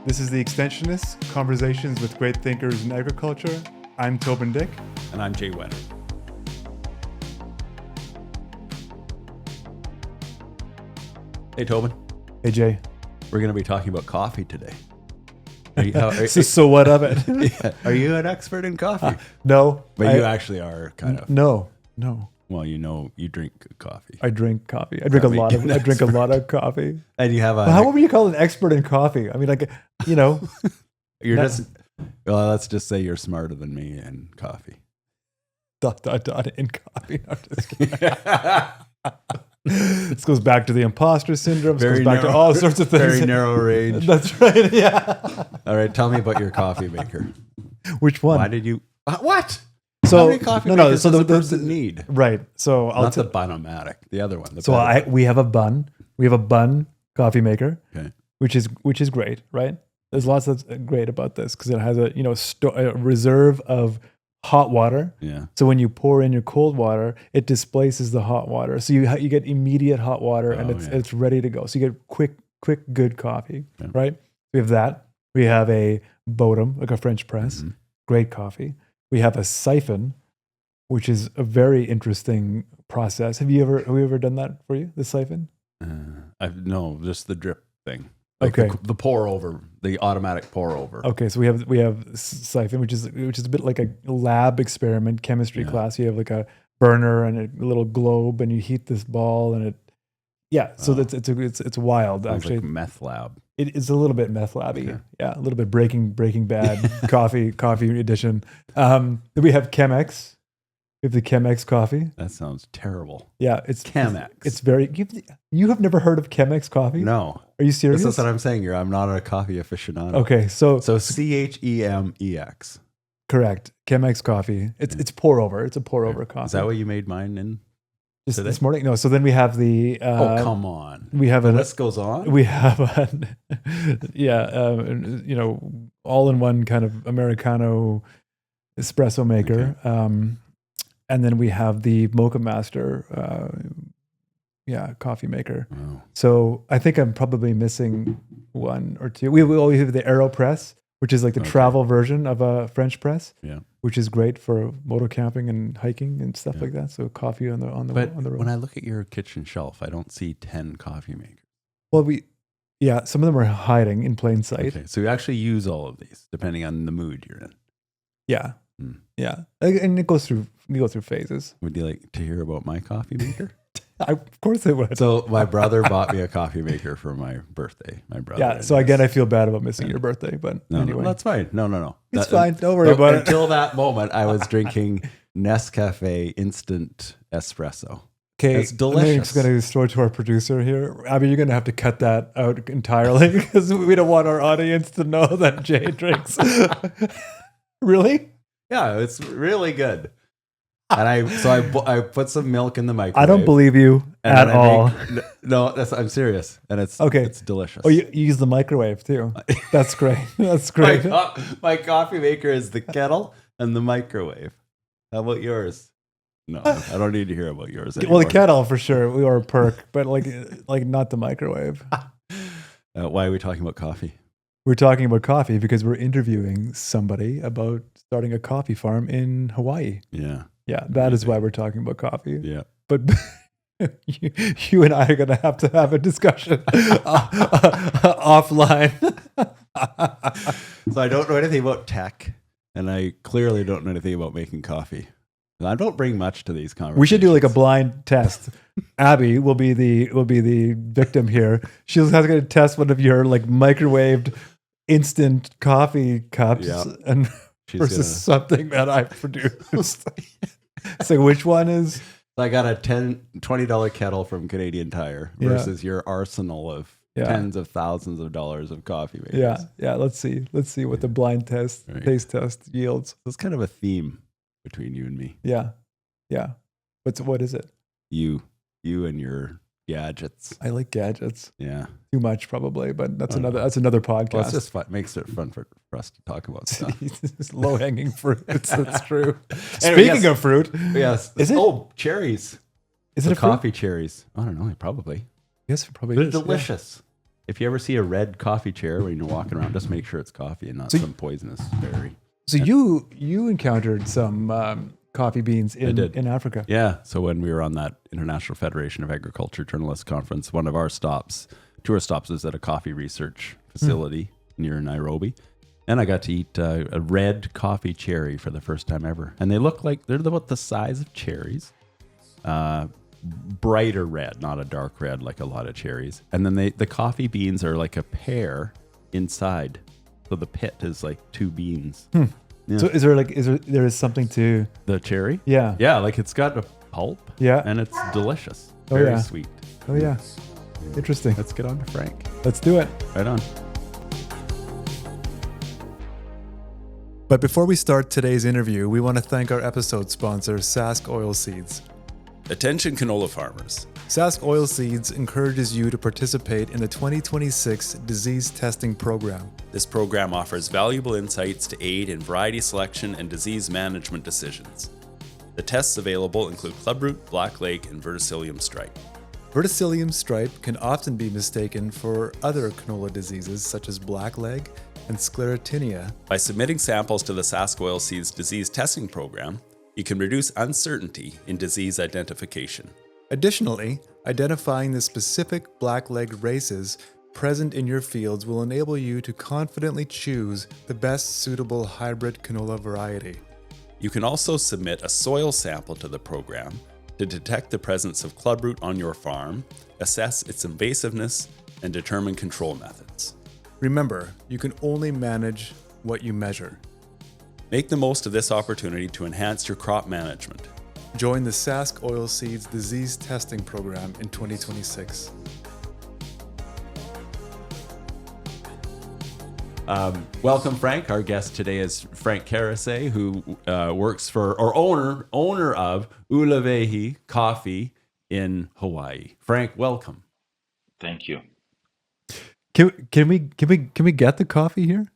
This is the Extensionists, Conversations with Great Thinkers in Agriculture. I'm Toban Dyck. And I'm Jay Whetter. Hey, Toban. Hey, Jay. We're going to be talking about coffee today. So what of it? Yeah. Are you an expert in coffee? No. But you actually are kind of. No. Well, you drink coffee. I drink coffee. I drink a lot of coffee. And you have a. How would you call an expert in coffee? I mean, You're just. Well, let's just say you're smarter than me in coffee. ... in coffee. No, I'm just kidding. This goes back to the imposter syndrome. This goes back to all sorts of things. Very narrow range. That's right. Yeah. All right. Tell me about your coffee maker. Which one? Why did you? What? So how many coffee makers so does a person need? Right. So Not the Bun-O-Matic, the other one. We have a bun. We have a bun coffee maker, okay, which is great, right? There's lots that's great about this because it has a a reserve of hot water. Yeah. So when you pour in your cold water, it displaces the hot water. So you get immediate hot water and it's ready to go. So you get quick good coffee, right? We have that. We have a Bodum, like a French press, great coffee. We have a siphon, which is a very interesting process. Have you ever done that for you? The siphon? No, just the drip thing. Like okay. The pour over, the automatic pour over. Okay, so we have siphon, which is a bit like a lab experiment, chemistry class. You have like a burner and a little globe, and you heat this ball, and So it's wild. Sounds actually, like meth lab. It is a little bit meth labby. Okay. Yeah, a little bit Breaking Bad coffee edition. Then we have Chemex. We have the Chemex coffee. That sounds terrible. Yeah, it's Chemex. It's very. You have never heard of Chemex coffee? No. Are you serious? That's what I'm saying here. I'm not a coffee aficionado. Okay, so CHEMEX. Correct. Chemex coffee. It's pour over. It's a pour over coffee. Is that what you made mine in? Just this morning? No. So then we have the. Oh, come on. We have the list goes on. We have all-in-one kind of Americano espresso maker. Okay. And then we have the Mocha Master, coffee maker. Wow. So I think I'm probably missing one or two. We have the AeroPress, which is like the travel version of a French press. Yeah. Which is great for moto camping and hiking and stuff like that. So coffee on the road. When I look at your kitchen shelf, I don't see 10 coffee makers. Well, some of them are hiding in plain sight. Okay, so you actually use all of these depending on the mood you're in. Yeah. Yeah. And you go through phases. Would you like to hear about my coffee maker? Of course I would. So my brother bought me a coffee maker for my birthday. My brother. Yeah. So again, I feel bad about missing your birthday, but anyway. No, that's fine. No. It's fine. Don't worry about it. Until that moment, I was drinking Nescafe instant espresso. Okay. It's delicious. I'm just going to throw it to our producer here. Abby, you're going to have to cut that out entirely because we don't want our audience to know that Jay drinks. Really? Yeah, it's really good. And I put some milk in the microwave. I don't believe you at all. I'm serious. And it's delicious. Oh, you use the microwave too. That's great. That's great. My coffee maker is the kettle and the microwave. How about yours? No, I don't need to hear about yours anymore. Well, the kettle for sure, or a perk, but like not the microwave. Why are we talking about coffee? We're talking about coffee because we're interviewing somebody about starting a coffee farm in Hawaii. Yeah. Yeah, that is why we're talking about coffee. Yeah. But you and I are going to have a discussion offline. So I don't know anything about tech, and I clearly don't know anything about making coffee. I don't bring much to these conversations. We should do like a blind test. Abby will be the victim here. She's going to test one of your like microwaved instant coffee cups and versus something that I produced. So which one is? I got a $20 kettle from Canadian Tire versus your arsenal of tens of thousands of dollars of coffee makers. Yeah. Let's see what the blind test taste test yields. So it's kind of a theme between you and me. Yeah. What is it? You and your gadgets. I like gadgets. Yeah. Too much probably, but that's another podcast. Well, it's just fun. Makes it fun for us to talk about stuff. Low hanging fruit. That's true. Speaking of fruit, yes. Is it? Oh, cherries. Is it a coffee fruit? cherries? I don't know. Probably. Yes, probably. They're is. delicious. if you ever see a red coffee chair when you're walking around, just make sure it's coffee and not some poisonous berry. So you encountered some coffee beans in Africa. Yeah. So when we were on that International Federation of Agriculture Journalists Conference, one of our tourist stops, was at a coffee research facility near Nairobi. And I got to eat a red coffee cherry for the first time ever. And they look like they're about the size of cherries. Brighter red, not a dark red like a lot of cherries. And then the coffee beans are like a pear inside. So the pit is like two beans. Yeah. So there is something to the cherry? Yeah. Yeah, like it's got a pulp. Yeah. And it's delicious. Very sweet. Oh yeah. Interesting. Let's get on to Frank. Let's do it. Right on. But before we start today's interview, we want to thank our episode sponsor, Sask Oilseeds. Attention canola farmers. Sask Oilseeds encourages you to participate in the 2026 disease testing program. This program offers valuable insights to aid in variety selection and disease management decisions. The tests available include clubroot, blackleg, and verticillium stripe. Verticillium stripe can often be mistaken for other canola diseases such as blackleg and sclerotinia. By submitting samples to the Sask Oilseeds disease testing program, you can reduce uncertainty in disease identification. Additionally, identifying the specific blackleg races present in your fields will enable you to confidently choose the best suitable hybrid canola variety. You can also submit a soil sample to the program to detect the presence of clubroot on your farm, assess its invasiveness, and determine control methods. Remember, you can only manage what you measure. Make the most of this opportunity to enhance your crop management. Join the Sask Oilseeds Disease Testing Program in 2026. Welcome, Frank. Our guest today is Franck Carisey, who works for, or owner of Uluwehi Coffee in Hawaii. Frank, welcome. Thank you. Can we get the coffee here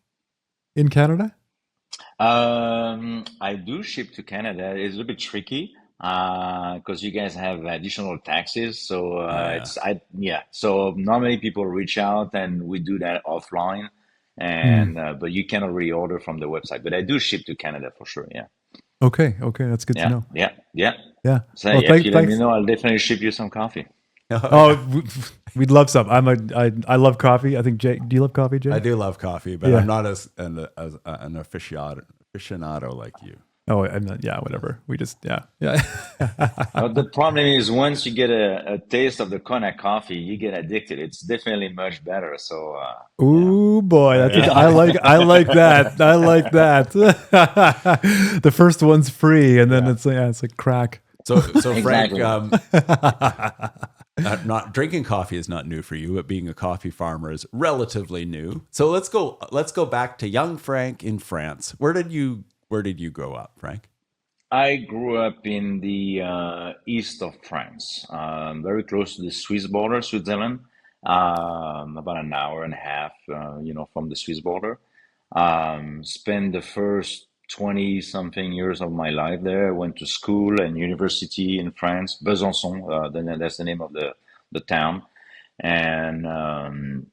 in Canada? I do ship to Canada. It's a little bit tricky because you guys have additional taxes. So So normally people reach out and we do that offline, and but you cannot reorder from the website. But I do ship to Canada for sure. Yeah. Okay, that's good to know. Yeah. So Well, if you let me know, I'll definitely ship you some coffee. We'd love some. I love coffee. I think Jay. Do you love coffee, Jay? I do love coffee, but I'm not as an aficionado like you. Oh, I'm not. Yeah, whatever. We just But the problem is once you get a taste of the Kona coffee, you get addicted. It's definitely much better. So. Ooh boy, I like that. I like that. The first one's free, and then it's like crack. So Exactly. Frank. Not drinking coffee is not new for you, but being a coffee farmer is relatively new. So let's go back to young Frank in France. Where did you grow up, Frank? I grew up in the east of France, very close to the Swiss border, Switzerland, about an hour and a half, from the Swiss border. Spent the first 20 something years of my life there. I went to school and university in France, Besançon, that's the name of the town, and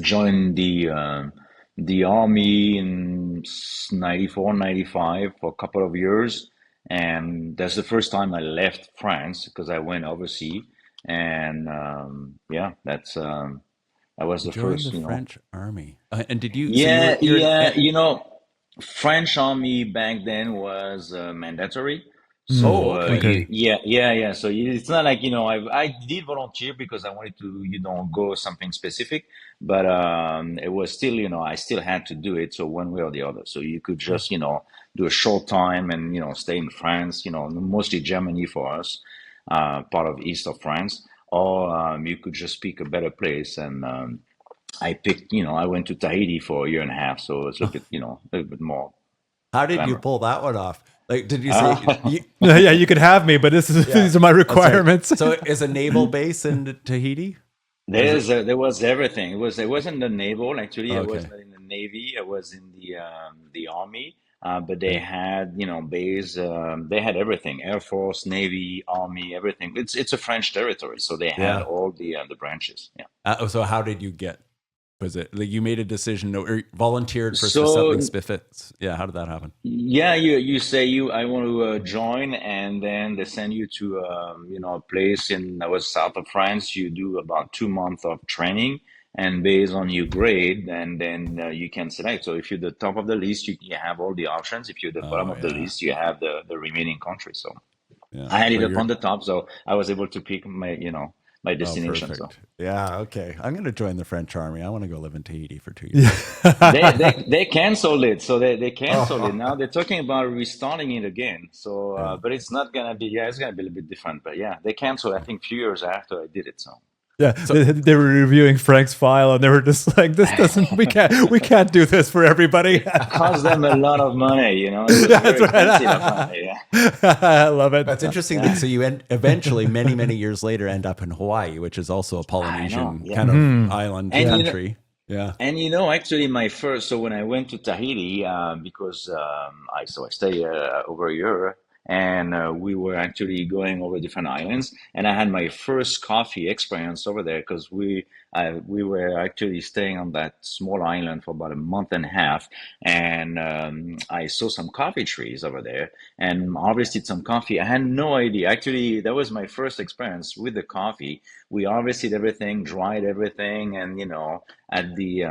joined the army in 94, 95 for a couple of years. And that's the first time I left France because I went overseas. And that was the first, French army. And did you? French army back then was mandatory. So okay. So it's not like, I did volunteer because I wanted to, go something specific, but it was still, I still had to do it. So one way or the other. So you could just, do a short time and, stay in France, mostly Germany for us, part of east of France, or you could just pick a better place. And I picked, I went to Tahiti for a year and a half. So it's a little bit more. How did you glamour. pull that one off? Like, did you say? Yeah, you could have me, but these are my requirements. So is a naval base in Tahiti? There was everything. It wasn't the naval actually. I Okay. was not in the Navy. I was in the Army. but they had, base. They had everything: Air Force, Navy, Army, everything. It's a French territory, so they had all the branches. Yeah. So how did you get? Was it like you made a decision or volunteered for So something specific? Yeah, how did that happen? yeah, you say I want to join, and then they send you to a place in that was south of France. You do about 2 months of training, and based on your grade, and then you can select. So if you're the top of the list, you have all the options. If you're the bottom of the list, you have the remaining countries. So I had So it up on the top, so I was able to pick my destination. So perfect. Yeah, okay. I'm going to join the French army. I want to go live in Tahiti for 2 years. they canceled it, so they canceled it. Now they're talking about restarting it again. So, but it's not gonna be. Yeah, it's gonna be a little bit different. But yeah, they canceled. I think a few years after I did it. So yeah, they were reviewing Frank's file, and they were just like, "This doesn't. We can't do this for everybody." it cost them a lot of money. It was very expensive. Apparently, yeah. I love it. That's interesting. So you eventually, many years later, end up in Hawaii, which is also a Polynesian kind of island country. Yeah. And actually so when I went to Tahiti, because I stayed over a year, and we were actually going over different islands, and I had my first coffee experience over there because we were actually staying on that small island for about a month and a half, and I saw some coffee trees over there and harvested some coffee. I had no idea. Actually, that was my first experience with the coffee. We harvested everything, dried everything, and at the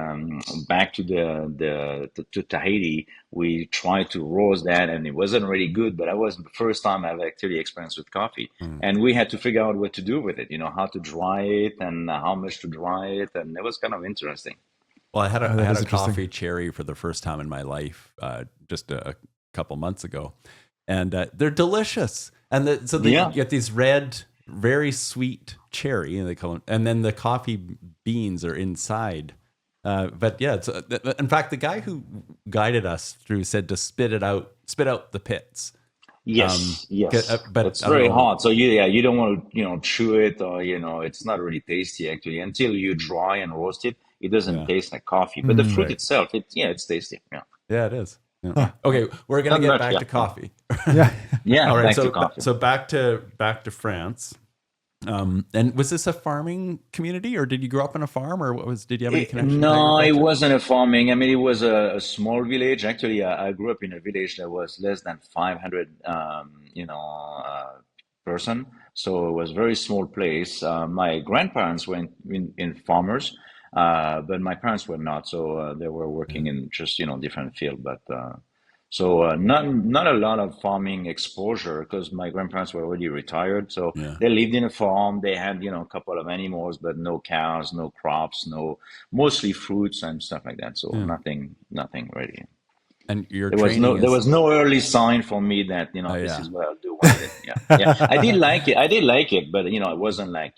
back to to Tahiti, we tried to roast that, and it wasn't really good. But that was the first time I've actually experienced with coffee, and we had to figure out what to do with it. How to dry it and how much to dry it, and it was kind of interesting. Well, I had a coffee cherry for the first time in my life just a couple months ago, and they're delicious. And so they get these red, very sweet cherry, and they call them, and then the coffee beans are inside. But yeah, it's, in fact, the guy who guided us through said to spit out the pits. Yes, but it's very hard. So you don't want to chew it, or it's not really tasty actually until you dry and roast it. It doesn't taste like coffee, but the fruit itself, it's tasty. Yeah, it is. Yeah. Huh. Okay, we're gonna get back to coffee. Yeah. All right. To coffee. So back to France. And was this a farming community, or did you grow up on a farm, or did you have any connection? No, it wasn't a farming. I mean, it was a small village. Actually, I grew up in a village that was less than 500, person. So it was a very small place. My grandparents were in farmers, but my parents were not. So they were working in just different field. But so not a lot of farming exposure because my grandparents were already retired. So they lived in a farm. They had a couple of animals, but no cows, no crops, mostly fruits and stuff like that. So nothing really. And there was no early sign for me that this is what I'll do one day. Yeah. I did like it, but it wasn't like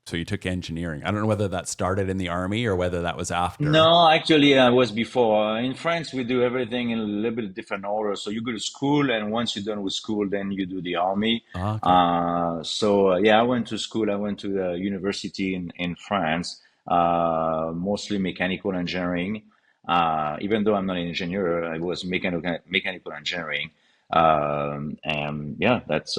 So you took engineering. I don't know whether that started in the army or whether that was after. No, actually, I was before. In France, we do everything in a little bit different order. So you go to school, and once you're done with school, then you do the army. Okay. I went to school. I went to the university in France, mostly mechanical engineering. Even though I'm not an engineer, I was mechanical engineering. That's.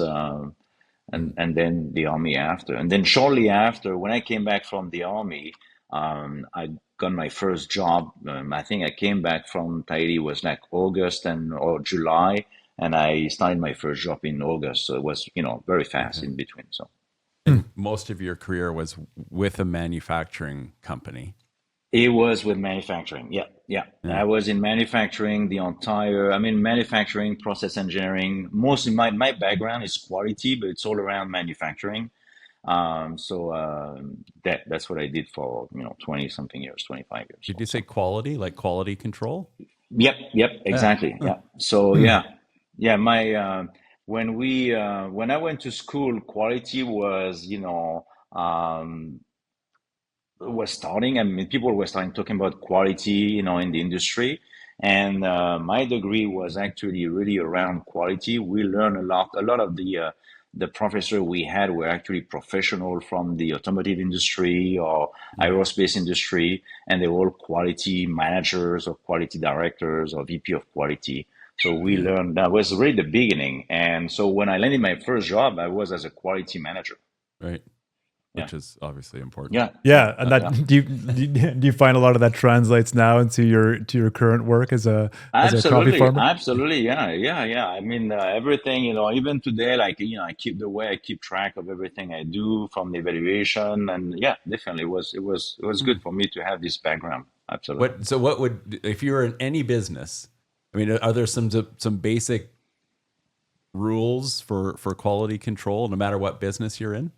And then the army after. And then shortly after, when I came back from the army, I got my first job. I think I came back from Tahiti was like August or July, and I started my first job in August. So it was, very fast in between. So most of your career was with a manufacturing company. It was with manufacturing. Yeah. I was in manufacturing manufacturing, process engineering. Mostly my background is quality, but it's all around manufacturing. That's what I did for 20 something years, 25 years. Did you say quality, like quality control? Yep, exactly. Yeah. So my when I went to school, quality was was starting. I mean, people were starting talking about quality, in the industry. And my degree was actually really around quality. We learn a lot of the the professor we had were actually professional from the automotive industry or aerospace industry, and they were all quality managers or quality directors or VP of quality. So we learned that was really the beginning. And so when I landed my first job, I was as a quality manager. Right. Which is obviously important. Yeah, and that do you find a lot of that translates now into your current work as a coffee farmer? Absolutely, yeah. I mean, everything, even today, like I keep track of everything I do from the evaluation, and yeah, definitely it was good for me to have this background. Absolutely. What would, if you were in any business? I mean, are there some basic rules for quality control, no matter what business you're in?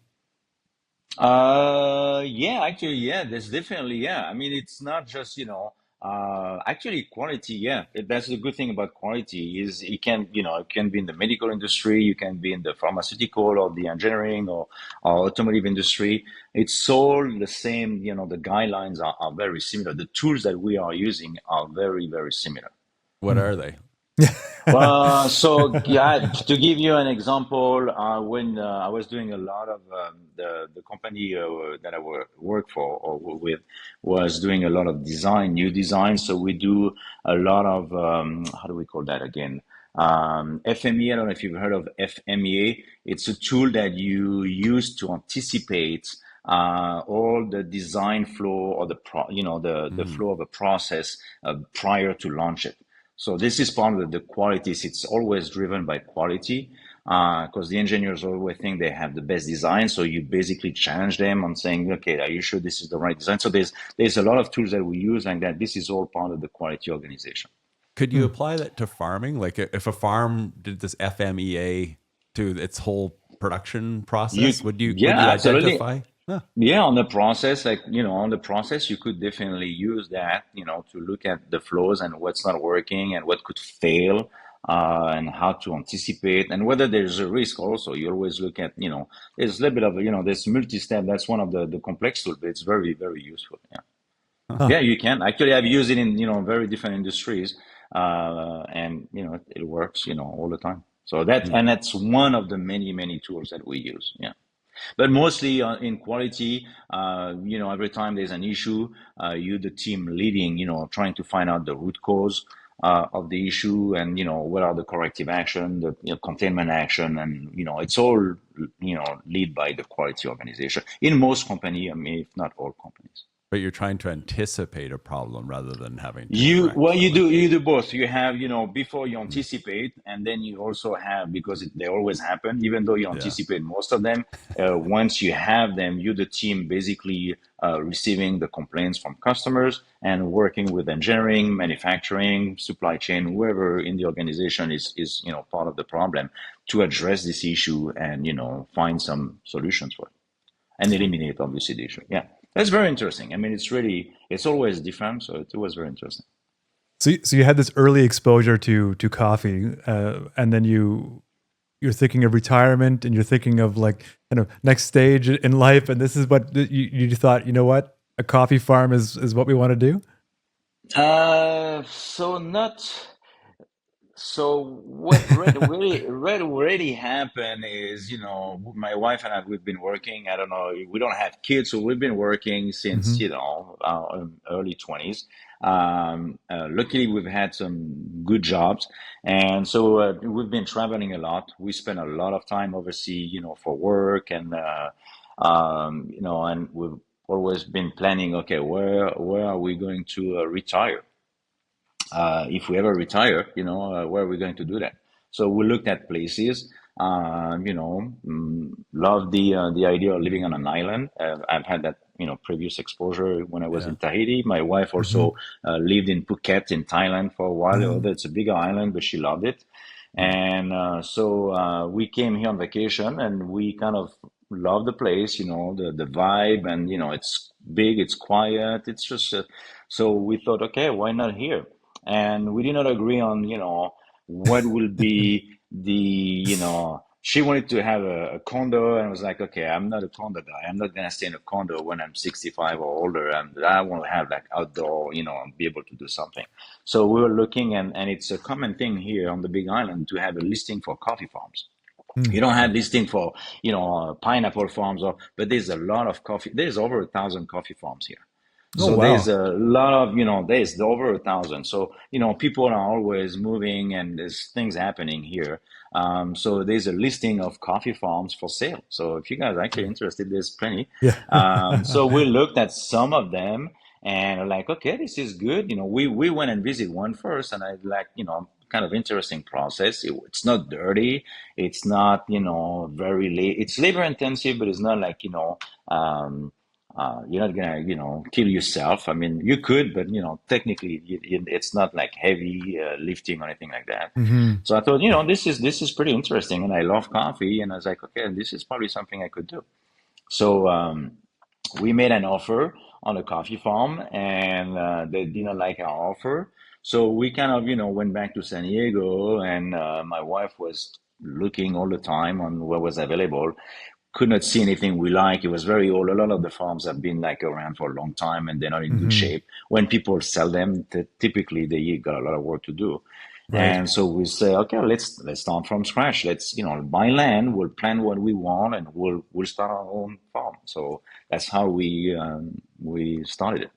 Actually, yeah, there's definitely, yeah. I mean, it's not just, actually quality. Yeah, that's the good thing about quality is it can be in the medical industry, you can be in the pharmaceutical or the engineering or automotive industry. It's all the same, the guidelines are very similar. The tools that we are using are very, very similar. What are they? So yeah, to give you an example, when I was doing a lot of the company that I work for or with was doing a lot of new design. So we do a lot of how do we call that again? FMEA. I don't know if you've heard of FMEA. It's a tool that you use to anticipate all the design flow or the flow of a process prior to launch it. So this is part of the qualities. It's always driven by quality because the engineers always think they have the best design. So you basically challenge them on saying, okay, are you sure this is the right design? So there's a lot of tools that we use and that this is all part of the quality organization. Could you apply that to farming? Like if a farm did this FMEA to its whole production process, would you identify? Huh. Yeah, on the process, you could definitely use that, to look at the flows and what's not working and what could fail, and how to anticipate and whether there's a risk also. You always look at, there's a little bit of, this multi-step. That's one of the complex tools, but it's very, very useful. Yeah. Huh. Yeah, you can. Actually, I've used it in, very different industries, and, it works, all the time. So that's one of the many, many tools that we use. Yeah. But mostly in quality, every time there's an issue, the team leading, trying to find out the root cause of the issue and, what are the corrective action, the containment action, and, it's all, led by the quality organization in most companies, if not all companies. But you're trying to anticipate a problem rather than having to you do both. You have, before you anticipate, and then you also have, because they always happen, even though you anticipate most of them, once you have them, the team basically receiving the complaints from customers and working with engineering, manufacturing, supply chain, whoever in the organization is part of the problem to address this issue and, find some solutions for it and eliminate obviously the issue. Yeah. That's very interesting. I mean, it's always different. So it was very interesting. So you had this early exposure to coffee, and then you're thinking of retirement, and you're thinking of like next stage in life, and this is what you thought. You know what, a coffee farm is what we want to do. So what really happened is, my wife and I, we've been working. I don't know, we don't have kids, so we've been working since, early 20s. Luckily, we've had some good jobs. And so we've been traveling a lot. We spend a lot of time overseas, for work and, and we've always been planning, okay, where are we going to retire? If we ever retire, where are we going to do that? So we looked at places, love the idea of living on an island. I've had that, previous exposure when I was in Tahiti. My wife also lived in Phuket in Thailand for a while. Although it's a bigger island, but she loved it. And so we came here on vacation and we kind of love the place, the vibe, and, it's big, it's quiet. It's just, so we thought, okay, why not here? And we did not agree on, what will be she wanted to have a condo, and I was like, okay, I'm not a condo guy. I'm not going to stay in a condo when I'm 65 or older. And I want to have like outdoor, and be able to do something. So we were looking, and it's a common thing here on the Big Island to have a listing for coffee farms. You don't have this thing for, pineapple farms, but there's a lot of coffee. There's over 1,000 coffee farms here. Oh, So wow. there's a lot of, there's over 1,000. So, people are always moving and there's things happening here. So there's a listing of coffee farms for sale. So if you guys are actually interested, there's plenty. Yeah. So we looked at some of them and like, okay, this is good. We went and visited one first and I like, kind of interesting process. It's not dirty. It's not, it's labor intensive, but it's not like, you're not gonna, kill yourself. I mean, you could, but technically, it's not like heavy lifting or anything like that. Mm-hmm. So I thought, this is pretty interesting, and I love coffee, and I was like, okay, this is probably something I could do. So we made an offer on a coffee farm, and they didn't like our offer. So we kind of, went back to San Diego, and my wife was looking all the time on what was available. Could not see anything we like. It was very old. A lot of the farms have been like around for a long time and they're not in good Mm-hmm. shape. When people sell them, typically they got a lot of work to do. Right. And so we say, okay, let's start from scratch. Let's, buy land. We'll plan what we want, and we'll start our own farm. So that's how we started it.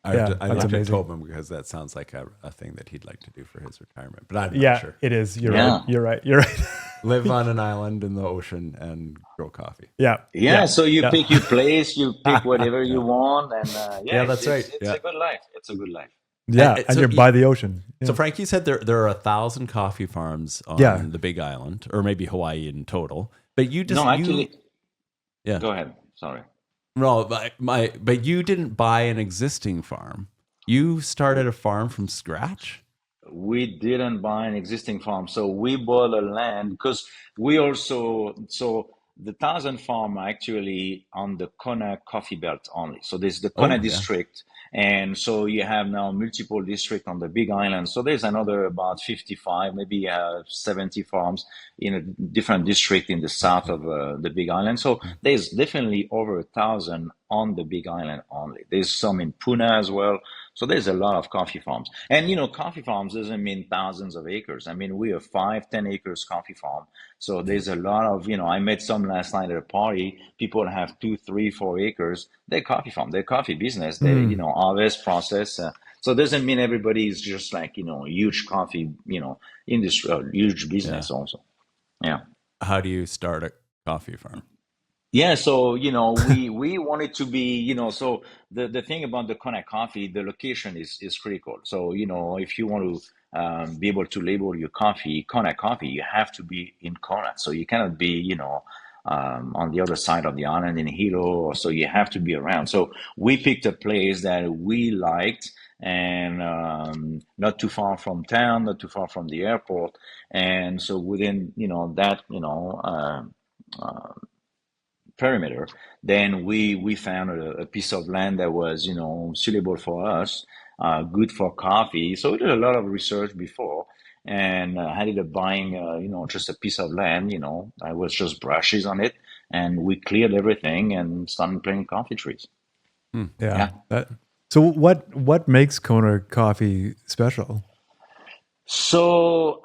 I Yeah, I that's looked at amazing. Toban because that sounds like a thing that he'd like to do for his retirement. But I'm not Yeah, sure. it is. You're Yeah. right. You're right. You're right. Live on an island in the ocean and grow coffee. Yeah. Yeah. So you Yeah. pick your place, you pick whatever you want, and Yeah, that's right. It's Yeah. a good life. It's a good life. Yeah. And And so you're by the ocean. So Yeah. Frank, you said there are 1,000 coffee farms on Yeah. the Big Island, or maybe Hawaii in total. But you just No, actually, yeah. go ahead. Sorry. No, but you didn't buy an existing farm. You started a farm from scratch. We didn't buy an existing farm, so we bought a land because we also the Thousand Farm are actually on the Kona coffee belt only. So there's the Kona yeah. district, and so you have now multiple districts on the Big Island. So there's another about 55, maybe 70 farms in a different district in the south of the Big Island. So there's definitely over 1,000 on the Big Island only. There's some in Puna as well. So there's a lot of coffee farms. And, coffee farms doesn't mean thousands of acres. I mean, we are 5, 10 acres coffee farm. So there's a lot of, I met some last night at a party. People have 2, 3, 4 acres. They're coffee farm. They're coffee business. They, harvest, process. So it doesn't mean everybody is just like, huge coffee, industry, or huge business also. Yeah. How do you start a coffee farm? Yeah, so we want it to be, so the thing about the Kona coffee, the location is critical. So if you want to be able to label your coffee Kona coffee, you have to be in Kona. So you cannot be on the other side of the island in Hilo, or so you have to be around. So we picked a place that we liked, and not too far from town, not too far from the airport, and so within that perimeter, then we found a piece of land that was suitable for us, good for coffee. So we did a lot of research before, and I ended up buying just a piece of land. I was just brushes on it, and we cleared everything and started planting coffee trees. Yeah. So what makes Kona coffee special? So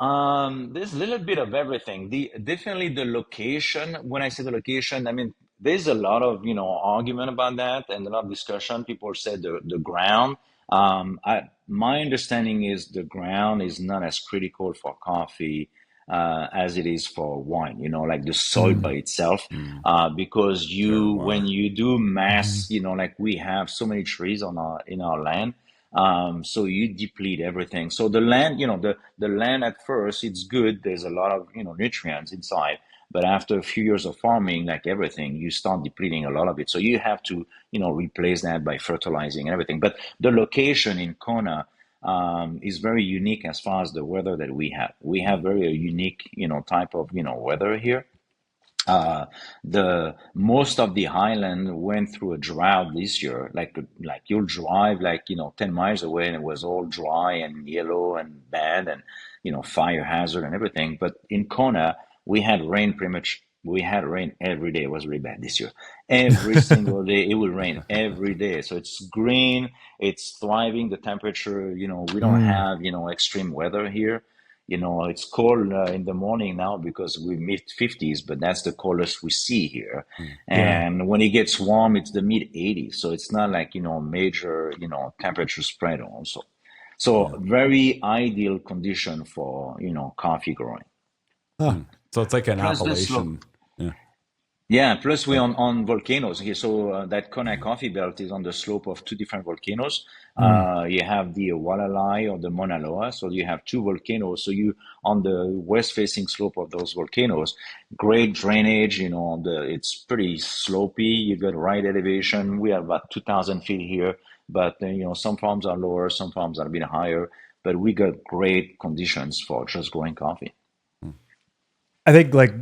there's a little bit of everything. Definitely the location. When I say the location, I mean there's a lot of argument about that and a lot of discussion. People say the ground. My understanding is the ground is not as critical for coffee as it is for wine. Like the soil by itself, because when you do mass, like we have so many trees in our land. So you deplete everything. So the land, the land at first, it's good. There's a lot of, nutrients inside. But after a few years of farming, like everything, you start depleting a lot of it. So you have to, replace that by fertilizing and everything. But the location in Kona is very unique as far as the weather that we have. We have very unique, type of, weather here. The most of the island went through a drought this year. Like you'll drive 10 miles away and it was all dry and yellow and bad and fire hazard and everything. But in Kona, we had rain pretty much. We had rain every day. It was really bad this year. Every single day it would rain every day. So it's green. It's thriving. The temperature. We don't have extreme weather here. It's cold in the morning now because we mid 50s, but that's the coldest we see here. Yeah. And when it gets warm, it's the mid 80s. So it's not like, major, temperature spread also. So very ideal condition for, coffee growing. Huh. So it's like an Plus the appellation. slope. Yeah. Yeah, plus we're on volcanoes here. So that Kona coffee belt is on the slope of two different volcanoes. Mm. You have the Walalai or the Mauna Loa. So you have two volcanoes. So you on the west facing slope of those volcanoes, great drainage, it's pretty slopey. You got right elevation. We have about 2,000 feet here, but some farms are lower, some farms are a bit higher, but we got great conditions for just growing coffee. I think like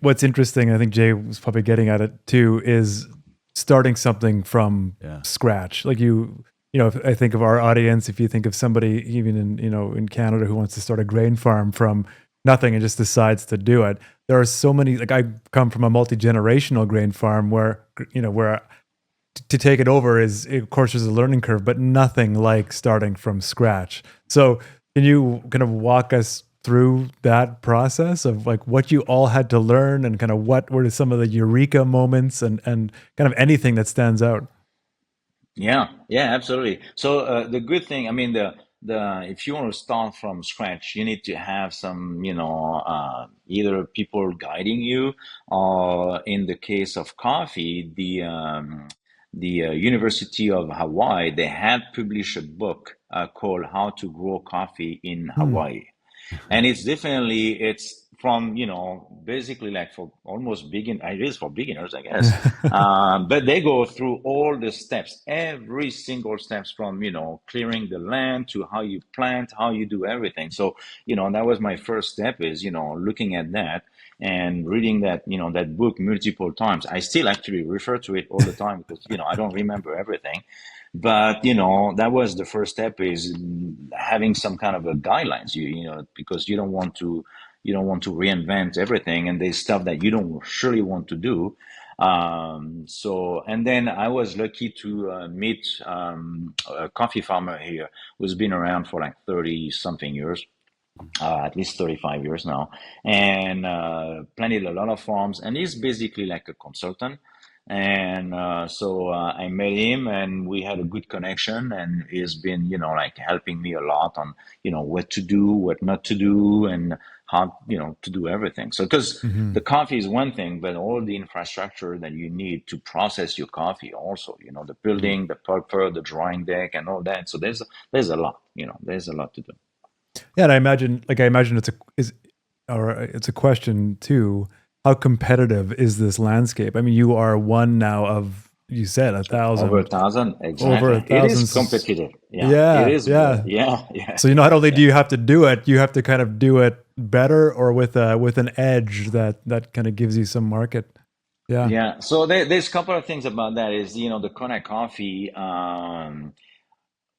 what's interesting, I think Jay was probably getting at it too, is starting something from scratch. Like if I think of our audience, if you think of somebody even in Canada who wants to start a grain farm from nothing and just decides to do it, there are so many. Like I come from a multi-generational grain farm where to take it over is, of course, there's a learning curve, but nothing like starting from scratch. So can you kind of walk us through that process of like what you all had to learn and kind of what were some of the eureka moments and kind of anything that stands out? Yeah, absolutely. So the good thing, I mean, the if you want to start from scratch, you need to have some, either people guiding you, or in the case of coffee, the University of Hawaii, they had published a book called How to Grow Coffee in Hawaii. And it's from, basically like for almost it is for beginners, I guess. But they go through all the steps, every single steps from, clearing the land to how you plant, how you do everything. So, that was my first step is, looking at that and reading that, that book multiple times. I still actually refer to it all the time because, I don't remember everything. But that was the first step is having some kind of a guidelines. Because you don't want to reinvent everything, and there's stuff that you don't surely want to do. So, and then I was lucky to meet a coffee farmer here who's been around for like 30 something years. At least 35 years now, and planted a lot of farms. And he's basically like a consultant. And so I met him, and we had a good connection. And he's been, like helping me a lot on, what to do, what not to do, and how, to do everything. So, because the coffee is one thing, but all the infrastructure that you need to process your coffee also, the building, the pulper, the drying deck, and all that. So there's a lot, there's a lot to do. Yeah, and I imagine it's a question too. How competitive is this landscape? I mean, you are one now of, you said 1,000. Over 1,000, exactly. Over 1,000. It is competitive. Yeah, it is. Yeah. So not only do you have to do it, you have to kind of do it better or with an edge that kind of gives you some market. Yeah. Yeah. So there's a couple of things about that. Is the Kona coffee.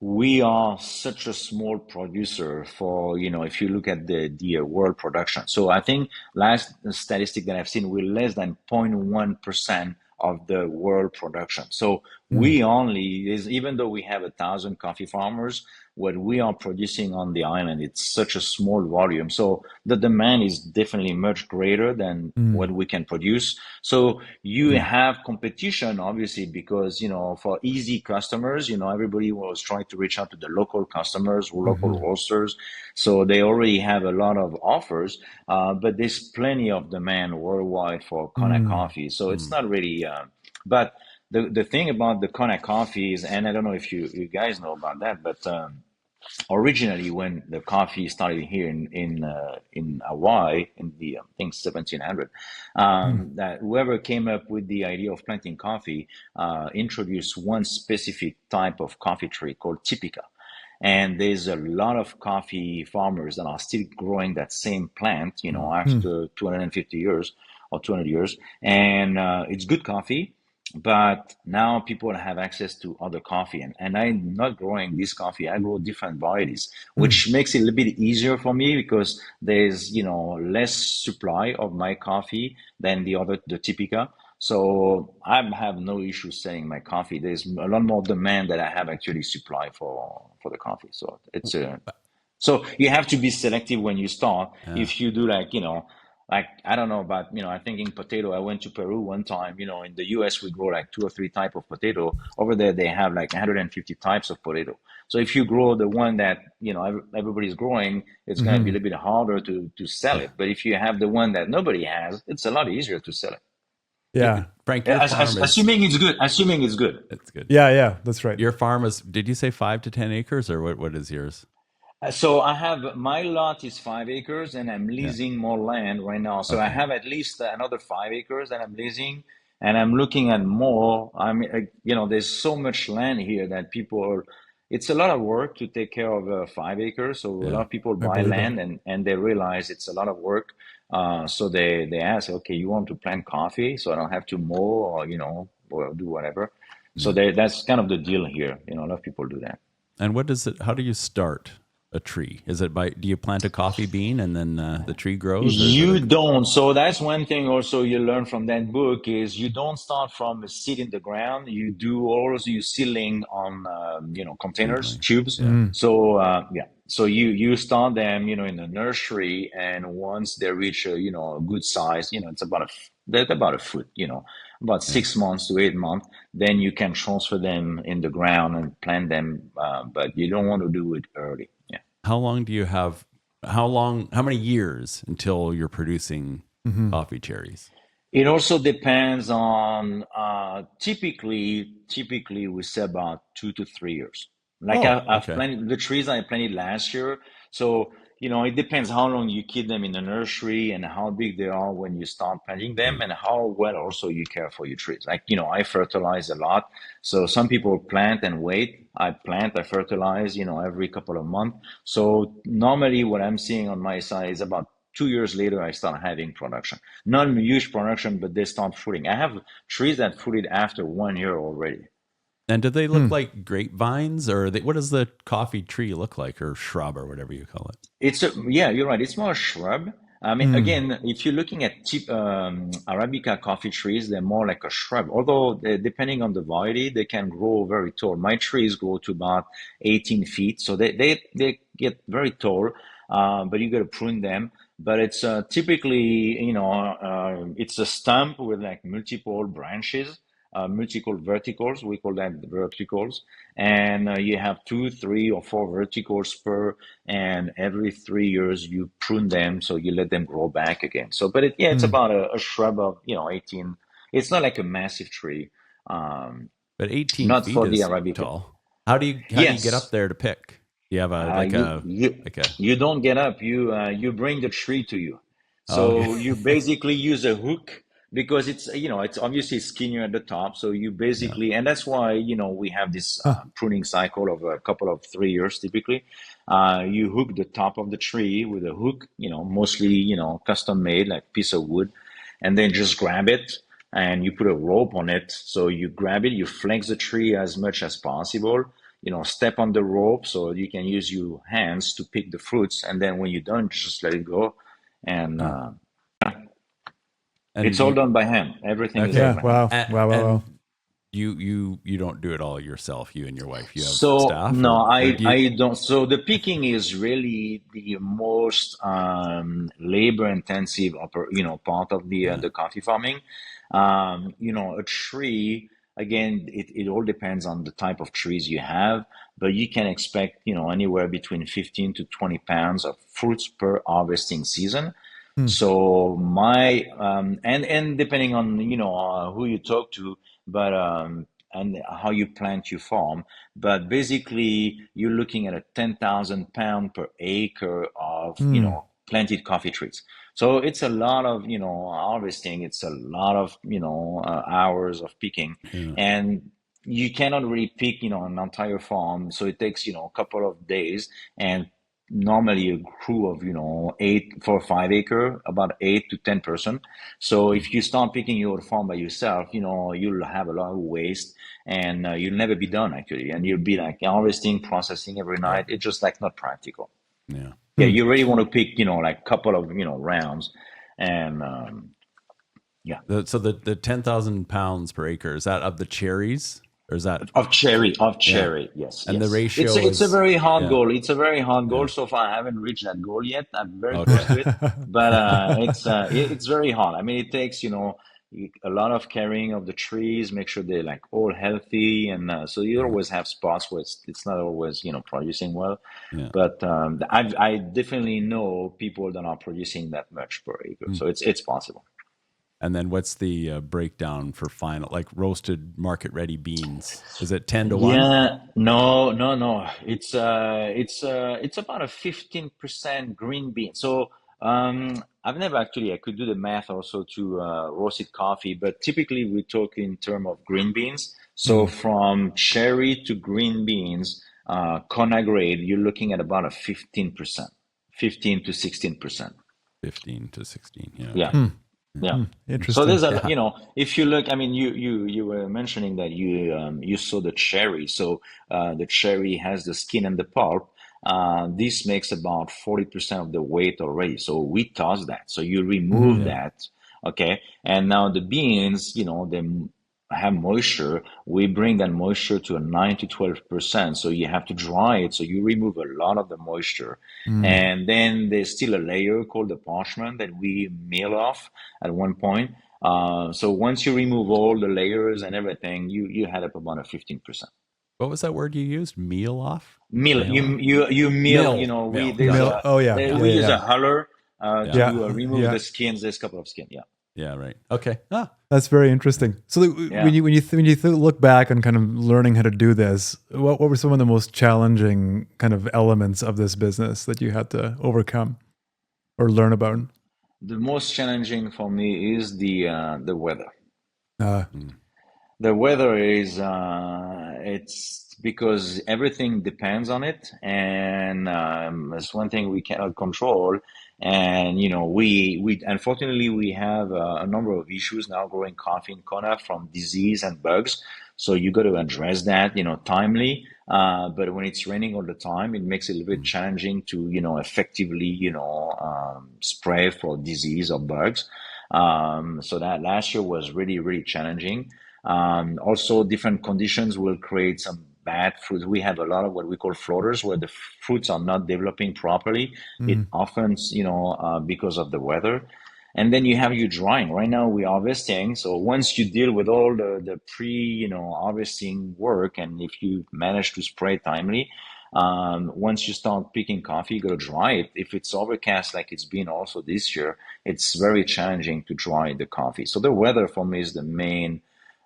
We are such a small producer for, if you look at the world production. So I think last statistic that I've seen, we're less than 0.1% of the world production. So we only even though we have 1,000 coffee farmers, what we are producing on the island, it's such a small volume. So the demand is definitely much greater than what we can produce. So you have competition, obviously, because, for easy customers, everybody was trying to reach out to the local customers, local roasters. So they already have a lot of offers, but there's plenty of demand worldwide for Kona coffee. So it's not really, but the thing about the Kona coffee is, and I don't know if you guys know about that, but originally when the coffee started here in Hawaii in the I think 1700, that whoever came up with the idea of planting coffee introduced one specific type of coffee tree called Typica. And there's a lot of coffee farmers that are still growing that same plant, after 250 years or 200 years. And it's good coffee, but now people have access to other coffee. And I'm not growing this coffee. I grow different varieties, which makes it a little bit easier for me because there's, less supply of my coffee than the Typica. So I have no issue selling my coffee. There's a lot more demand that I have actually supply for the coffee. So it's So you have to be selective when you start. If you do like, like, I don't know about, I think in potato, I went to Peru one time, in the US, we grow like 2 or 3 type of potato. Over there, they have like 150 types of potato. So if you grow the one that, everybody's growing, it's going to be a little bit harder to sell it. But if you have the one that nobody has, it's a lot easier to sell it. Yeah. Frank, your farm is... Assuming it's good. It's good. Yeah, that's right. Your farm is, did you say 5 to 10 acres or what is yours? So I have, my lot is 5 acres and I'm leasing more land right now. So I have at least another 5 acres that I'm leasing, and I'm looking at more. I mean, there's so much land here that it's a lot of work to take care of 5 acres. So a lot of people buy land and they realize it's a lot of work. So they ask, okay, you want to plant coffee so I don't have to mow or, or do whatever. So that's kind of the deal here. A lot of people do that. And how do you start a tree? Is it do you plant a coffee bean and then the tree grows? You don't. So that's one thing also you learn from that book is you don't start from a seed in the ground. You do also you seedling on, containers, tubes. Yeah. So, so you start them, in the nursery, and once they reach a, a good size, it's about a foot, about 6 months to 8 months, then you can transfer them in the ground and plant them. But you don't want to do it early. Yeah. How long do you have? How many years until you're producing coffee cherries? It also depends on, typically we say about 2 to 3 years. Like I've planted the trees I planted last year. So, it depends how long you keep them in the nursery and how big they are when you start planting them and how well also you care for your trees. Like, I fertilize a lot. So some people plant and wait. I fertilize, every couple of months. So normally what I'm seeing on my side is about 2 years later, I start having production. Not huge production, but they start fruiting. I have trees that fruited after 1 year already. And do they look like grapevines, or what does the coffee tree look like, or shrub, or whatever you call it? Yeah, you're right. It's more a shrub. I mean, again, if you're looking at Arabica coffee trees, they're more like a shrub. Although depending on the variety, they can grow very tall. My trees grow to about 18 feet, so they get very tall. But you got to prune them. But it's typically, it's a stump with like multiple branches. Multiple verticals, we call that verticals, and you have 2, 3, or 4 verticals per, and every 3 years you prune them, so you let them grow back again. So, but it's about a shrub of 18. It's not like a massive tree, but 18 not feet for is the Arabica. Tall. How do you get up there to pick? Do you have you don't get up. You bring the tree to you. So you basically use a hook. Because it's obviously skinnier at the top. So you basically, and that's why, we have this pruning cycle of a couple of 3 years typically. You hook the top of the tree with a hook, mostly, custom made, like piece of wood, and then just grab it and you put a rope on it. So you grab it, you flex the tree as much as possible, step on the rope so you can use your hands to pick the fruits. And then when you're done, just let it go. And, and it's all done by hand. Everything is done by hand. Wow. You don't do it all yourself, you and your wife. You have staff? No, I don't. So the picking is really the most labor intensive part of the coffee farming. A tree, again, it all depends on the type of trees you have, but you can expect anywhere between 15 to 20 pounds of fruits per harvesting season. So my and depending on who you talk to, but and how you plant your farm, but basically you're looking at a 10,000 pound per acre of planted coffee trees. So it's a lot of harvesting. It's a lot of hours of picking, and you cannot really pick an entire farm. So it takes a couple of days and. Normally a crew of 8 for 5 acre, about 8 to 10 person. So if you start picking your farm by yourself, you'll have a lot of waste, and you'll never be done actually, and you'll be like harvesting, processing every night. It's just like not practical. Yeah, you really want to pick like couple of rounds, and So the 10,000 pounds per acre, is that of the cherries? Or is that Of cherry, yes, and the yes. ratio It's a is very hard goal. It's a very hard goal. yeah. So far, I haven't reached that goal yet. I'm very close Okay. to it, but it's very hard. I mean, it takes a lot of caring of the trees, make sure they're like all healthy, and so you always have spots where it's not always producing well. Yeah. But I definitely know people that are producing that much per acre, so it's possible. And then what's the breakdown for final, like roasted market ready beans? Is it 10-1? Yeah, no. It's about a 15% green bean. So I've never actually I could do the math also to roasted coffee, but typically we talk in terms of green beans. So from cherry to green beans, Kona grade, you're looking at about a 15%, 15 to 16%. 15 to 16. Yeah. Yeah. Okay. Yeah. So Interesting. there's if you look, I mean, you were mentioning that you saw the cherry. So the cherry has the skin and the pulp. This makes about 40% of the weight already. So we toss that. So you remove that, okay? And now the beans, they have moisture. We bring that moisture to a 9 to 12%. So you have to dry it. So you remove a lot of the moisture. And then there's still a layer called the parchment that we mill off at one point. So once you remove all the layers and everything, you had up about a 15%. What was that word you used? Meal off? Mill, Mail off? you mill, we Mill. there's Got it. Mil- oh yeah, Yeah. yeah, we use a yeah, huller Yeah. to remove yeah. the skins. There's a couple of skin, yeah. Yeah. Right. Okay. That's very interesting. So Yeah. when you look back on kind of learning how to do this, what were some of the most challenging kind of elements of this business that you had to overcome or learn about? The most challenging for me is the weather. Uh, The weather is it's because everything depends on it, and it's one thing we cannot control. And we unfortunately we have a number of issues now growing coffee in Kona from disease and bugs. So you got to address that, timely. But when it's raining all the time, it makes it a little bit challenging to, effectively, spray for disease or bugs. So that last year was really, really challenging. Also, different conditions will create some bad fruits. We have a lot of what we call floaters, where the fruits are not developing properly. It often, because of the weather. And then you have you drying. Right now we're harvesting. So once you deal with all the harvesting work, and if you manage to spray timely, once you start picking coffee, you got to dry it. If it's overcast like it's been also this year, it's very challenging to dry the coffee. So the weather for me is the main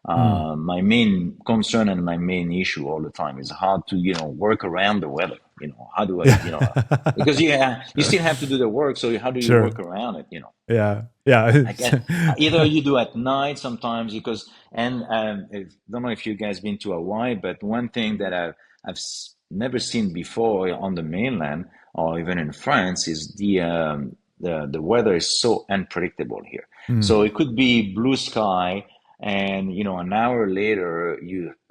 my main concern and my main issue all the time is how to, work around the weather. How do I, because you still have to do the work. So how do you Sure. work around it? Yeah. Yeah. Either you do at night sometimes because, and I don't know if you guys been to Hawaii, but one thing that I've never seen before on the mainland or even in France is the weather is so unpredictable here. So it could be blue sky and an hour later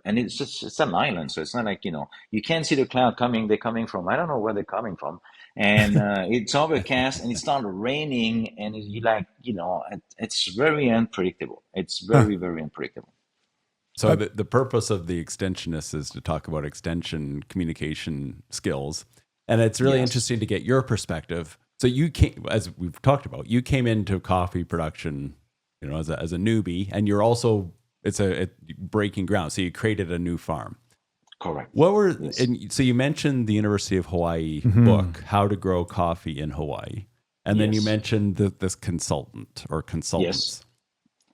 and it's an island, so it's not like you can't see the cloud coming. They're coming from I don't know where they're coming from, and it's overcast and it started raining, and you like it's very unpredictable. It's very very unpredictable. So the purpose of the Extensionists is to talk about extension communication skills, and it's really interesting to get your perspective. So you came, as we've talked about, you came into coffee production, as a newbie, and you're also it's breaking ground. So you created a new farm. Correct. What were and so you mentioned the University of Hawaii book, How to Grow Coffee in Hawaii, and then you mentioned this consultant or consultants. Yes.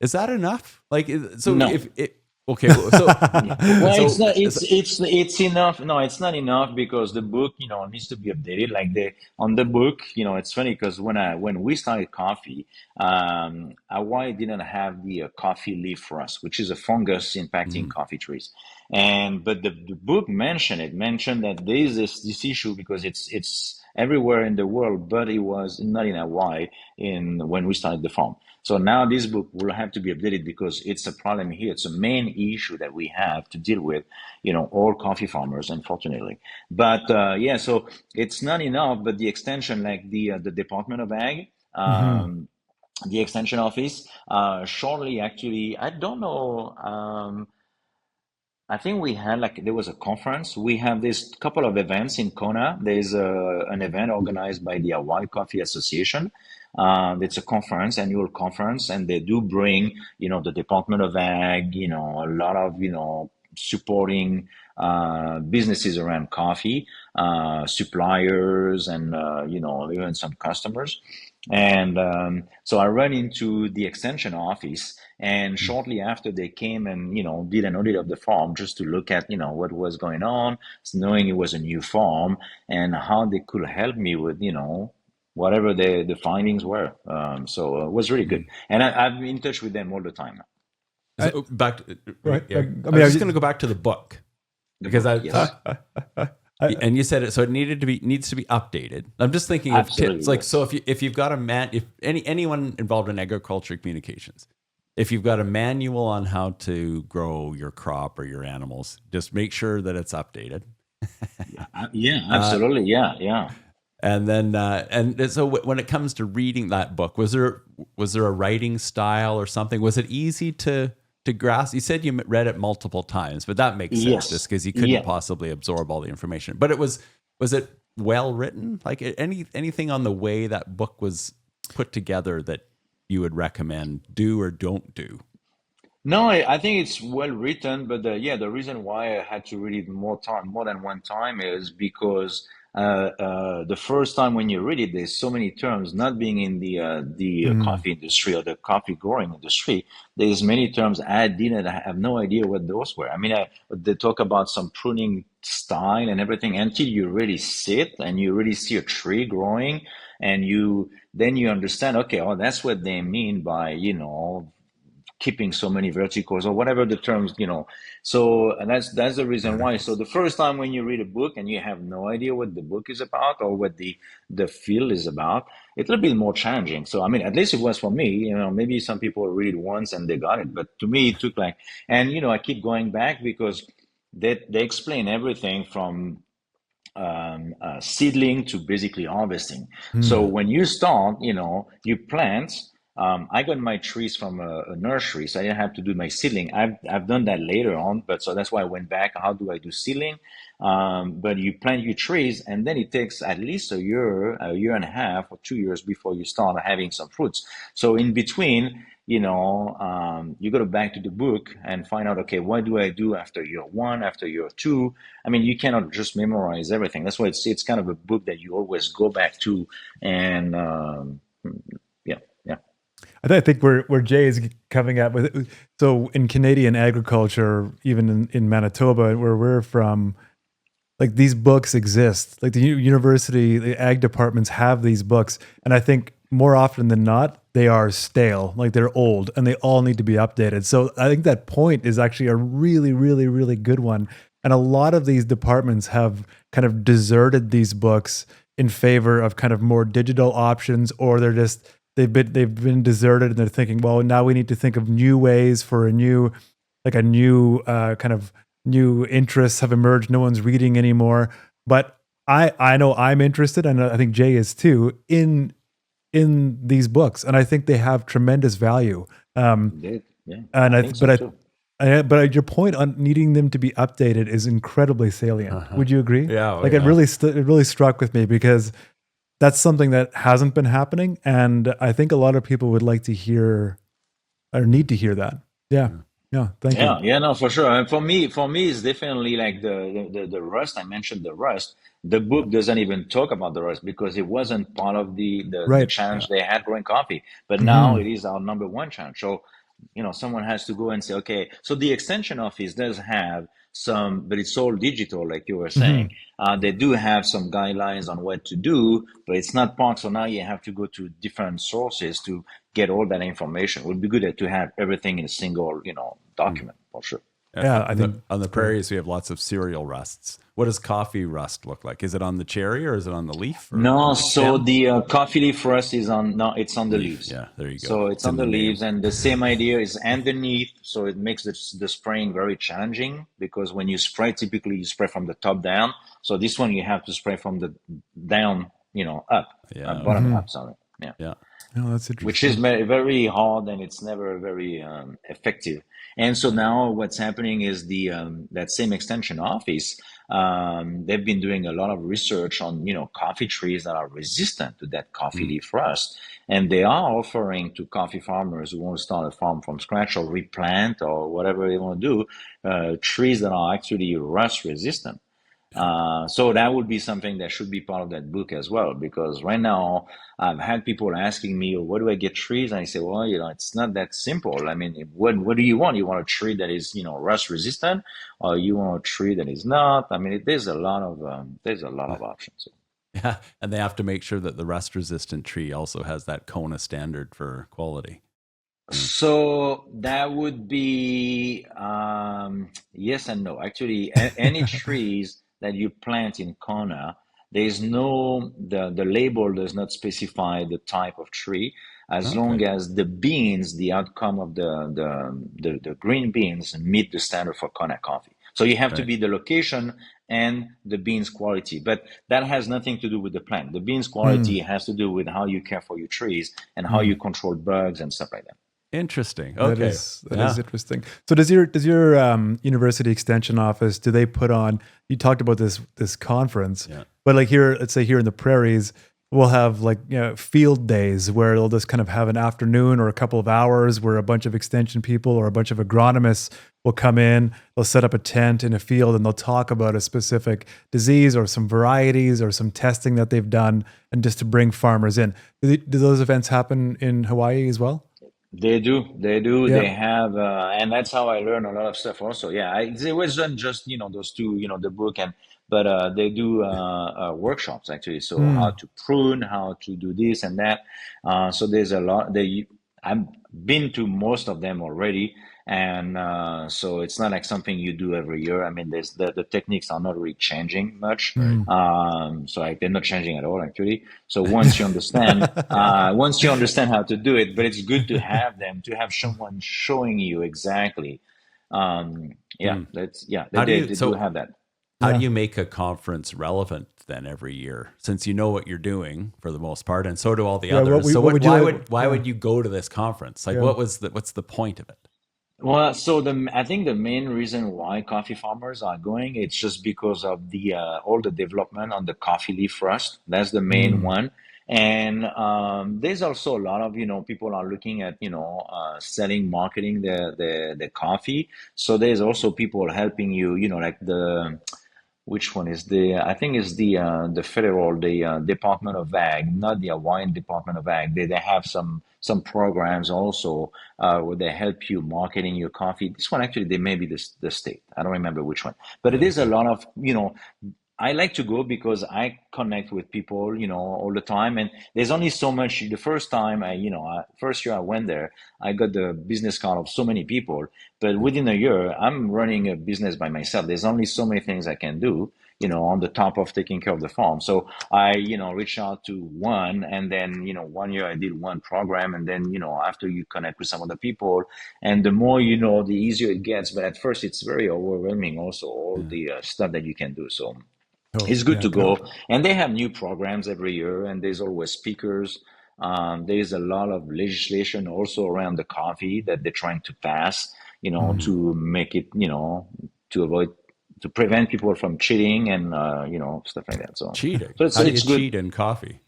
Is that enough? Like, so No. if it. Okay, so well, it's not. It's enough. No, it's not enough because the book, needs to be updated. Like on the book, it's funny because when we started coffee, Hawaii didn't have the coffee leaf rust, which is a fungus impacting coffee trees, but the book mentioned that there is this issue because it's everywhere in the world, but it was not in Hawaii when we started the farm. So now this book will have to be updated because it's a problem here. It's a main issue that we have to deal with, all coffee farmers, unfortunately. But so it's not enough. But the extension, like the Department of Ag, the extension office, shortly actually, I don't know. I think we had there was a conference. We have this couple of events in Kona. There's an event organized by the Hawaii Coffee Association. It's a conference, annual conference, and they do bring, the Department of Ag, a lot of, supporting businesses around coffee, suppliers, and even some customers. And so I ran into the extension office, and shortly after they came and did an audit of the farm just to look at what was going on, knowing it was a new farm and how they could help me with whatever the findings were. So it was really good, and I'm in touch with them all the time now. So back to, Right. I was just going to go back to the book because Yes. and you said it, so it needs to be updated. I'm just thinking of Absolutely, tips, like yes. so if you've got if anyone involved in agriculture communications, if you've got a manual on how to grow your crop or your animals, just make sure that it's updated. Yeah, absolutely. Yeah. And then and so when it comes to reading that book, was there a writing style or something? Was it easy to grasp? You said you read it multiple times, but that makes sense Yes. just because you couldn't Yeah. possibly absorb all the information. But was it well written? Like anything on the way that book was put together that you would recommend do or don't do? No, I think it's well written, but the reason why I had to read it more than one time, is because the first time when you read it, there's so many terms. Not being in the Mhm. coffee industry or the coffee growing industry, there's many terms I didn't I have no idea what those were. I mean, they talk about some pruning style and everything until you really sit and you really see a tree growing, and then you understand. Okay, oh, that's what they mean by keeping so many verticals or whatever the terms. So, and that's the reason why. So the first time when you read a book and you have no idea what the book is about or what the field is about, it's a little bit more challenging. So I mean, at least it was for me. Maybe some people read it once and they got it, but to me it took and I keep going back because they explain everything from seedling to basically harvesting. So Mhm. when you start, you plant. I got my trees from a nursery, so I didn't have to do my seedling. I've done that later on, but so that's why I went back. How do I do seedling? But you plant your trees, and then it takes at least a year and a half, or 2 years before you start having some fruits. So in between, you go back to the book and find out, okay, what do I do after year one, after year two? I mean, you cannot just memorize everything. That's why it's kind of a book that you always go back to, and yeah, yeah. I think where Jay is coming at with it. So in Canadian agriculture, even in Manitoba, where we're from, like these books exist. Like the university, the ag departments have these books, and I think more often than not, they are stale. Like they're old, and they all need to be updated. So I think that point is actually a really, really, really good one. And a lot of these departments have kind of deserted these books in favor of kind of more digital options, or they've been deserted, and they're thinking, well, now we need to think of new ways for a new kind of new interests have emerged. No one's reading anymore, but I know I'm interested, and I think Jay is too, in these books, and I think they have tremendous value. Yeah, And I I think so but too. your point on needing them to be updated is incredibly salient. Would you agree? Yeah, Like it really struck with me because that's something that hasn't been happening, and I think a lot of people would like to hear or need to hear that. Yeah, yeah. Thank you. Yeah, no, for sure. And for me, it's definitely like the rust. I mentioned the rust. The book doesn't even talk about the rust because it wasn't part of the Right. challenge they had growing coffee. But now Hmm. it is our number one challenge. So, someone has to go and say, okay, so the extension office does have some, but it's all digital, like you were Hmm. saying. They do have some guidelines on what to do, but it's not part. So now you have to go to different sources to get all that information. It would be good to have everything in a single, document for sure. Yeah, I think On the it's great. prairies, we have lots of cereal rusts. What does coffee rust look like? Is it on the cherry or is it on the leaf or No, on the so stem? the coffee leaf for us is on, no, it's on the Leaf. leaves. Yeah, there you go. So it's It's in on the the name. leaves, and the same idea is underneath. So it makes the spraying very challenging because when you spray, typically you spray from the top down. So this one you have to spray from the down, up, Yeah. bottom Hmm. up. Sorry. Yeah. Yeah. Oh, that's interesting. Which is very hard and it's never very effective. And so now what's happening is the that same extension office, they've been doing a lot of research on coffee trees that are resistant to that coffee leaf rust, and they are offering to coffee farmers who want to start a farm from scratch or replant or whatever they want to do, trees that are actually rust resistant. So that would be something that should be part of that book as well, because right now I've had people asking me, "Where do I get trees?" And I say, "Well, it's not that simple. I mean, what do you want? You want a tree that is, rust resistant, or you want a tree that is not? I mean, there's a lot of options." Yeah, and they have to make sure that the rust resistant tree also has that Kona standard for quality. So that would be yes and no. Actually, any trees that you plant in Kona, there's the label does not specify the type of tree, as long as the beans, the outcome of the green beans meet the standard for Kona coffee. So you have to be the location and the beans quality, but that has nothing to do with the plant. The beans quality has to do with how you care for your trees and how you control bugs and stuff like that. Interesting. Okay, that is interesting. So does your university extension office, do they put on? You talked about this conference, but like here, let's say here in the prairies, we'll have like field days where they'll just kind of have an afternoon or a couple of hours where a bunch of extension people or a bunch of agronomists will come in. They'll set up a tent in a field and they'll talk about a specific disease or some varieties or some testing that they've done, and just to bring farmers in. Do those events happen in Hawaii as well? They do. Yeah. They have, and that's how I learn a lot of stuff also. Yeah, it wasn't just, those two, the book but they do workshops actually. So how to prune, how to do this and that. So there's a lot. I've been to most of them already. And so it's not like something you do every year. I mean, the techniques are not really changing much. So they're not changing at all, actually. So once you understand how to do it, but it's good to have someone showing you exactly. They do have that. How do you make a conference relevant then every year, since you know what you're doing for the most part, and so do all the others? Why would you go to this conference? Like, what's the point of it? Well, so I think the main reason why coffee farmers are going, it's just because of the all the development on the coffee leaf rust. That's the main one. And there's also a lot of people are looking at selling, marketing the coffee. So there's also people helping you, like which one is I think it's the federal, Department of Ag, not the Hawaiian Department of Ag. They have some programs also where they help you marketing your coffee. This one actually, they may be the state. I don't remember which one, but it is a lot of I like to go because I connect with people, all the time. And there's only so much. The first time first year I went there, I got the business card of so many people. But within a year, I'm running a business by myself. There's only so many things I can do, on the top of taking care of the farm. So I, reach out to one, and then, 1 year I did one program. And then, after you connect with some other people, and the more the easier it gets. But at first, it's very overwhelming also, all the stuff that you can do. So it's good to go. And they have new programs every year, and there's always speakers. There's a lot of legislation also around the coffee that they're trying to pass, to make it, to prevent people from cheating and, stuff like that. So cheating. So How do you cheat in coffee?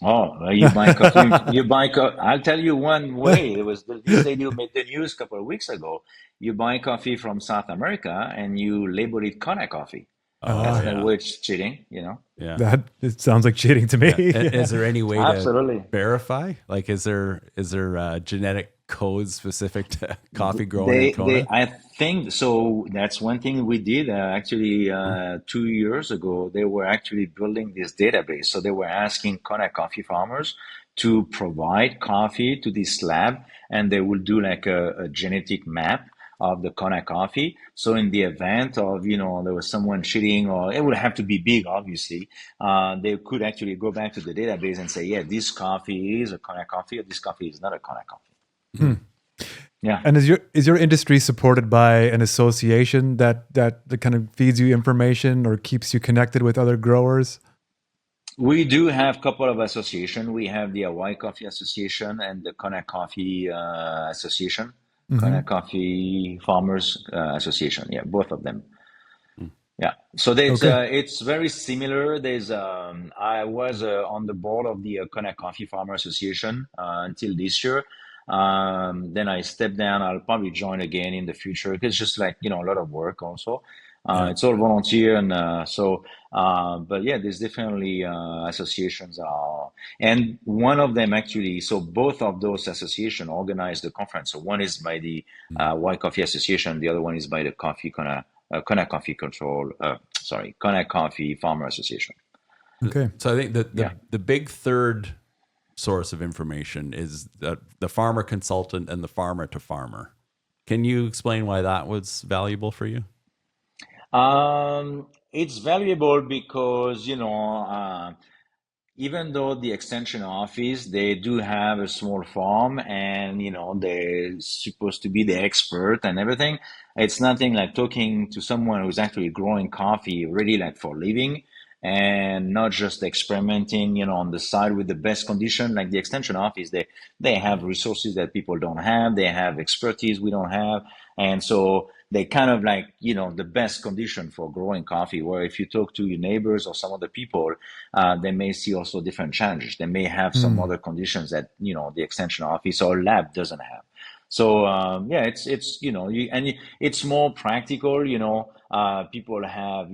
Oh, you buy coffee. I'll tell you one way. It was this lady made the news a couple of weeks ago. You buy coffee from South America and you label it Kona coffee. That's not which cheating, Yeah, that it sounds like cheating to me. Yeah. Is there any way Absolutely. to verify? Like, is there genetic codes specific to coffee growing in Kona? I think so. That's one thing we did actually 2 years ago. They were actually building this database. So they were asking Kona coffee farmers to provide coffee to this lab, and they will do like a genetic map of the Kona coffee. So in the event of, there was someone cheating, or it would have to be big, obviously, they could actually go back to the database and say, yeah, this coffee is a Kona coffee, or this coffee is not a Kona coffee. Yeah. And is your industry supported by an association that kind of feeds you information or keeps you connected with other growers? We do have a couple of associations. We have the Hawaii Coffee Association and the Kona Coffee Association, Mm-hmm. Kona Coffee Farmers Association. Yeah, both of them. Mm. Yeah. So Okay. it's very similar. There's I was on the board of the Kona Coffee Farmer Association until this year. Then I stepped down. I'll probably join again in the future. It's just like, a lot of work also. Yeah. It's all volunteer and but yeah, there's definitely associations are, and one of them actually. So both of those associations organize the conference. So one is by the Mm. White Coffee Association. The other one is by the Kona Coffee Kona Coffee Farmer Association. Okay. So I think that Yeah. the big third source of information is the farmer consultant and the farmer to farmer. Can you explain why that was valuable for you? It's valuable because, even though the extension office, they do have a small farm and, they're supposed to be the expert and everything. It's nothing like talking to someone who's actually growing coffee really like for living and not just experimenting, on the side with the best condition. Like the extension office, they have resources that people don't have. They have expertise we don't have. And so they kind of like, the best condition for growing coffee, where if you talk to your neighbors or some other people, they may see also different challenges. They may have some Mm. other conditions that, the extension office or lab doesn't have. So yeah, it's it's more practical. People have,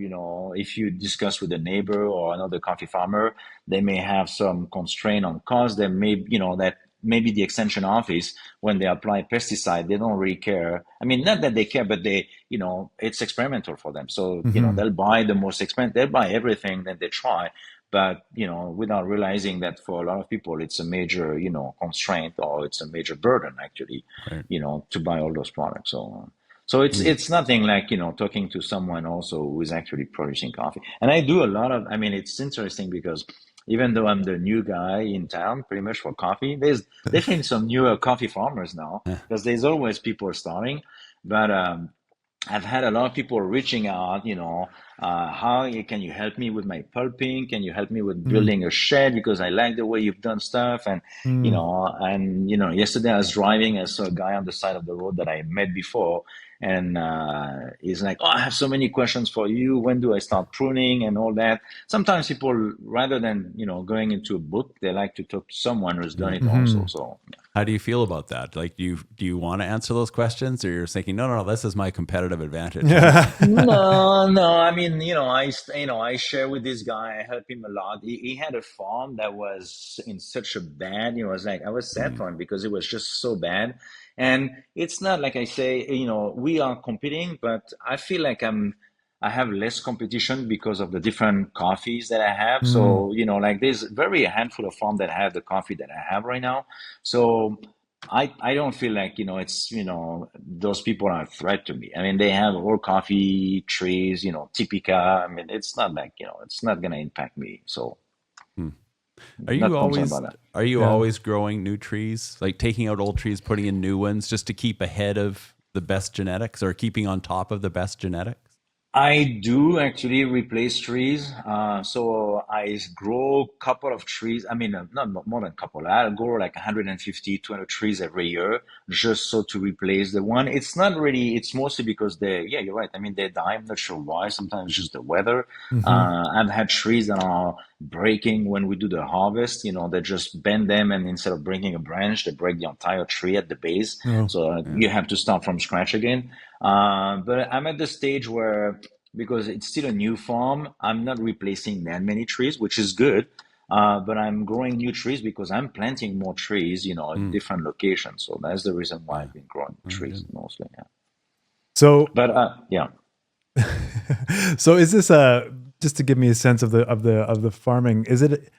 if you discuss with a neighbor or another coffee farmer, they may have some constraint on cost. They may, that maybe the extension office, when they apply pesticide, they don't really care. I mean, not that they care, but they, it's experimental for them. So, Mm-hmm. they'll buy the most expensive, they'll buy everything that they try, but, without realizing that for a lot of people, it's a major, constraint, or it's a major burden actually, Right. to buy all those products. So it's nothing like, talking to someone also who is actually producing coffee. And I do a lot of, I mean, it's interesting because even though I'm the new guy in town, pretty much for coffee, there's definitely some newer coffee farmers now, Yeah. because there's always people starting. But I've had a lot of people reaching out, how can you help me with my pulping? Can you help me with Mm. building a shed? Because I like the way you've done stuff. And, Mm. yesterday I was driving, I saw a guy on the side of the road that I met before. And he's like, oh, I have so many questions for you. When do I start pruning and all that? Sometimes people, rather than, going into a book, they like to talk to someone who's done Yeah. it also. Mm-hmm. So, How do you feel about that? Like, do you want to answer those questions, or you're thinking, no, this is my competitive advantage? Yeah. no, no. I mean, I share with this guy. I help him a lot. He had a farm that was in such a bad. It was like I was sad Mm. for him because it was just so bad. And it's not like I say, we are competing, but I feel like I have less competition because of the different coffees that I have. Mm. So, like there's very a handful of farms that have the coffee that I have right now. So I don't feel like, it's, those people are a threat to me. I mean, they have all coffee trees, Typica. I mean, it's not like, it's not going to impact me. So Hmm. not concerned about that. Are you Yeah. always growing new trees, like taking out old trees, putting in new ones, just to keep ahead of the best genetics, or keeping on top of the best genetics? I do actually replace trees. So I grow a couple of trees. I mean, not more than a couple. I'll grow like 150, 200 trees every year just so to replace the one. It's not really, it's mostly because yeah, you're right. I mean, they die. I'm not sure why. Sometimes it's just the weather. Mm-hmm. I've had trees that are breaking when we do the harvest. They just bend them, and instead of breaking a branch, they break the entire tree at the base. Oh. So Yeah. you have to start from scratch again. But I'm at the stage where, because it's still a new farm, I'm not replacing that many trees, which is good. But I'm growing new trees because I'm planting more trees, in Mm. different locations. So that's the reason why Yeah. I've been growing Very trees good. mostly. Yeah. So, But yeah. so is this just to give me a sense of the farming? Is it?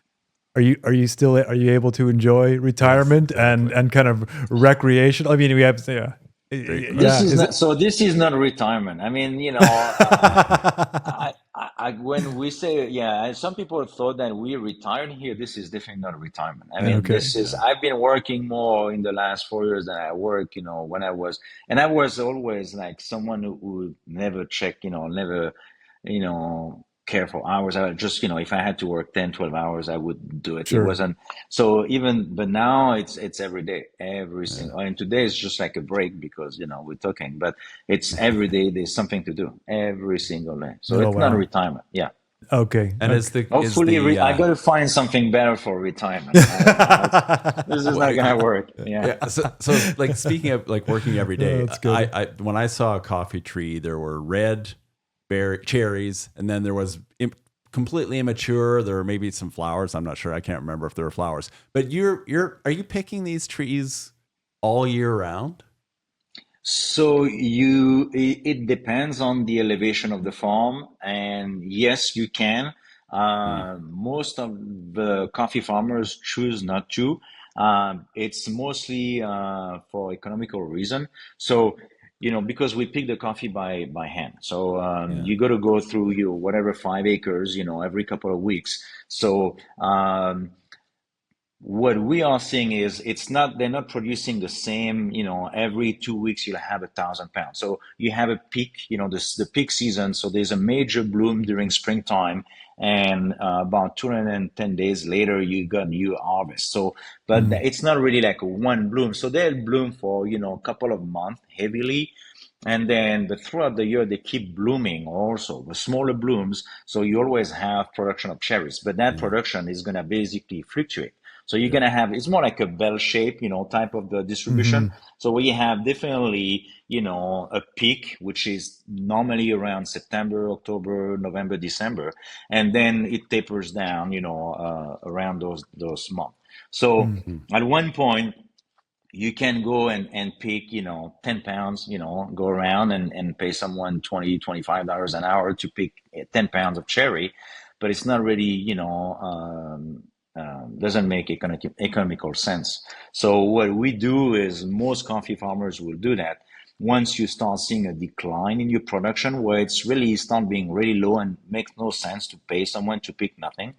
Are you able to enjoy retirement exactly. and kind of recreation? I mean, we have Great This yeah. question. is Is not it? so. This is not retirement. I mean, when we say, yeah, some people thought that we retired here. This is definitely not retirement. I mean, Okay. this is. Yeah. I've been working more in the last 4 years than I work. When and I was always like someone who never check. Never, you know. care for hours. I just, if I had to work 10, 12 hours, I would do it. It Sure. wasn't so even, but now it's every day, every single, and today is just like a break because, we're talking, but it's every day there's something to do every single day. So Oh, it's not a wow. retirement. Yeah. Okay. And Hopefully, I got to find something better for retirement. This is not gonna work. Yeah. yeah. So like speaking of like working every day, That's good. I when I saw a coffee tree, there were red cherries, and then there was completely immature. There were maybe some flowers. I'm not sure. I can't remember if there were flowers. But are you picking these trees all year round? So it depends on the elevation of the farm, and yes, you can. Most of the coffee farmers choose not to. It's mostly for economical reason. So, because we pick the coffee by hand. So you got to go through your whatever 5 acres, every couple of weeks. So what we are seeing is they're not producing the same, every 2 weeks you'll have 1,000 pounds. So you have a peak, the peak season. So there's a major bloom during springtime, and about 210 days later you got new harvest. So but it's not really like one bloom. So they'll bloom for a couple of months heavily, and then throughout the year they keep blooming also the smaller blooms. So you always have production of cherries, but that production is going to basically fluctuate. So you're going to have, it's more like a bell shape, type of the distribution. So we have definitely, a peak, which is normally around September, October, November, December. And then it tapers down, around those months. So at one point, you can go and pick, 10 pounds, go around and pay someone $20, $25 an hour to pick 10 pounds of cherry, but it's not really, doesn't make economical sense. So what we do is most coffee farmers will do that. Once you start seeing a decline in your production where it's really start being really low and makes no sense to pay someone to pick nothing,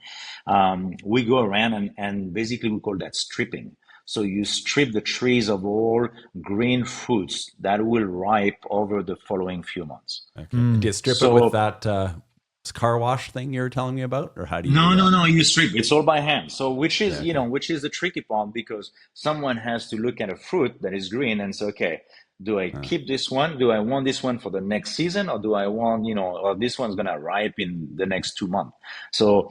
we go around and basically we call that stripping. So you strip the trees of all green fruits that will ripe over the following few months. Okay. Do you strip it with that car wash thing you were telling me about, or how do you? No. You strip. It's all by hand. So which is which is the tricky part, because someone has to look at a fruit that is green and say, okay, do I keep this one? Do I want this one for the next season, or do I want or this one's gonna ripe in the next 2 months? So.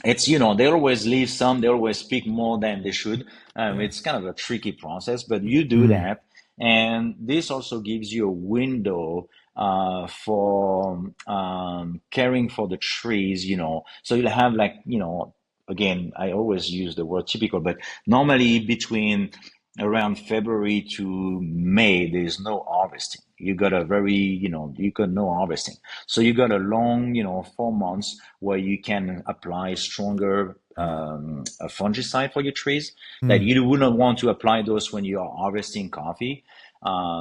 It's, they always leave some, they always pick more than they should. It's kind of a tricky process, but you do that. And this also gives you a window for caring for the trees, So you'll have again, I always use the word typical, but normally between around February to May, there's no harvesting. You got you got no harvesting. So you got a long, 4 months where you can apply stronger a fungicide for your trees that you wouldn't want to apply those when you are harvesting coffee.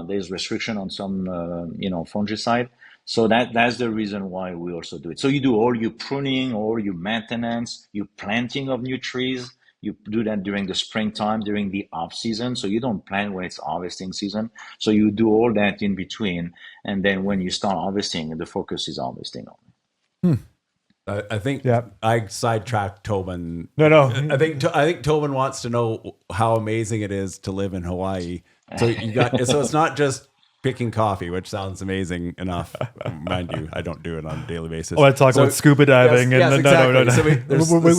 There's restriction on some, fungicide. So that's the reason why we also do it. So you do all your pruning, all your maintenance, your planting of new trees. You do that during the springtime, during the off season. So you don't plant when it's harvesting season. So you do all that in between. And then when you start harvesting, the focus is harvesting only. I think I sidetracked Toban. No. I think Toban wants to know how amazing it is to live in Hawaii. So so it's not just picking coffee, which sounds amazing enough. Mind you, I don't do it on a daily basis. I want to talk about scuba diving. Yes, No. So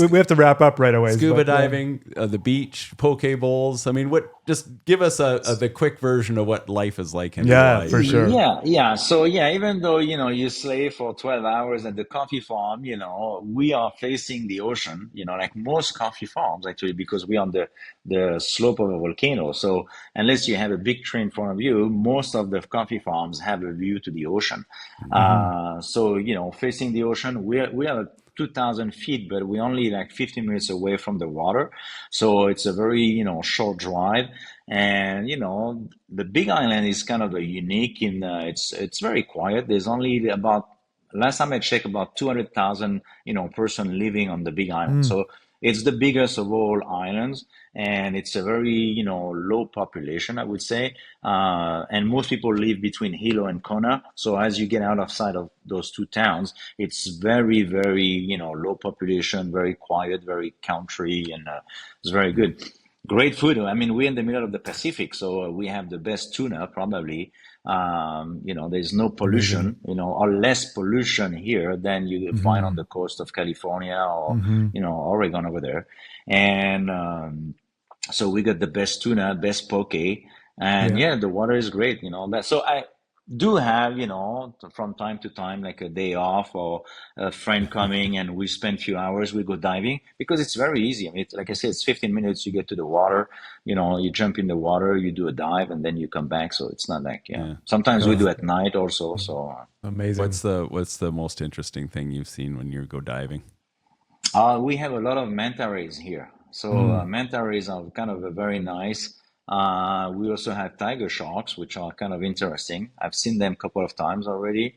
we have to wrap up right away. Scuba diving, the beach, poke bowls. I mean, just give us the quick version of what life is like in Hawaii. For sure. Yeah. So even though, you slave for 12 hours at the coffee farm, we are facing the ocean, like most coffee farms actually, because we're on the slope of a volcano. So unless you have a big tree in front of you, most of the coffee farms have a view to the ocean. So, facing the ocean, we are 2,000 feet, but we're only like 15 minutes away from the water. So it's a very, short drive. And, the Big Island is kind of a unique in, it's very quiet. There's only last time I checked, about 200,000, person living on the Big Island. So It's the biggest of all islands, and it's a very low population, I would say. And most people live between Hilo and Kona. So as you get outside of those two towns, it's very, very low population, very quiet, very country, and it's very good. Great food. I mean, we're in the middle of the Pacific, so we have the best tuna probably. There's no Amazing. pollution, or less pollution here than you find on the coast of California or, Oregon over there. And so we got the best tuna, best poke, and Yeah. yeah, the water is great. So I do have, from time to time, like a day off or a friend coming, and we spend a few hours. We go diving because it's very easy. I mean, like I said, it's 15 minutes. You get to the water, you jump in the water, you do a dive, and then you come back. So it's not like, Yeah. Sometimes we Oh, do at night also. So Amazing. what's the most interesting thing you've seen when you go diving? we have a lot of manta rays here. So manta rays are kind of a very nice. We also have tiger sharks, which are kind of interesting. I've seen them a couple of times already.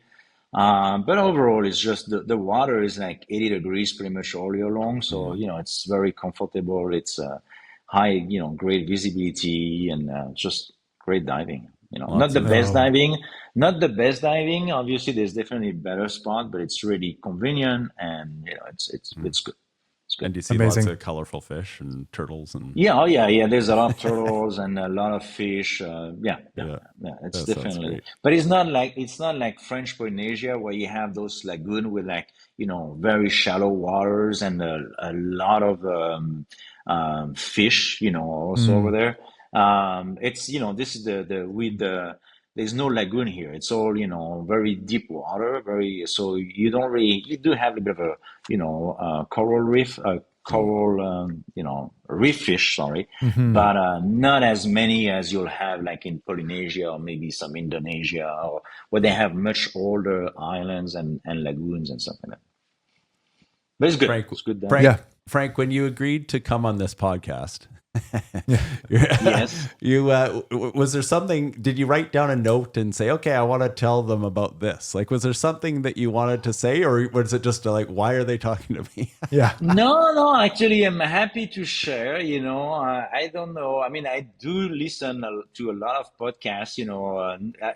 But overall, it's just the water is like 80 degrees pretty much all year long. So, it's very comfortable. It's high, great visibility and just great diving. Not Lots the of best diving, not the best diving. Obviously, there's definitely better spot, but it's really convenient and, it's good. It's good. And do you see lots Amazing. of colorful fish and turtles and Yeah, oh yeah. There's a lot of turtles and a lot of fish. Yeah. It's that sounds definitely, great. but it's not like French Polynesia where you have those lagoon with like very shallow waters and a lot of fish. Also over there. It's this is the with the. There's no lagoon here. It's all very deep water. So you do have a bit of a coral reef. Coral, reef fish, sorry, but not as many as you'll have like in Polynesia or maybe some Indonesia or where they have much older islands and lagoons and stuff like that. But it's good. Frank, It's good there. Yeah. Frank, when you agreed to come on this podcast, Yes. you was there something? Did you write down a note and say, "Okay, I want to tell them about this"? Like, was there something that you wanted to say, or was it just like, "Why are they talking to me?" Yeah. No, actually, I'm happy to share. I don't know. I mean, I do listen to a lot of podcasts,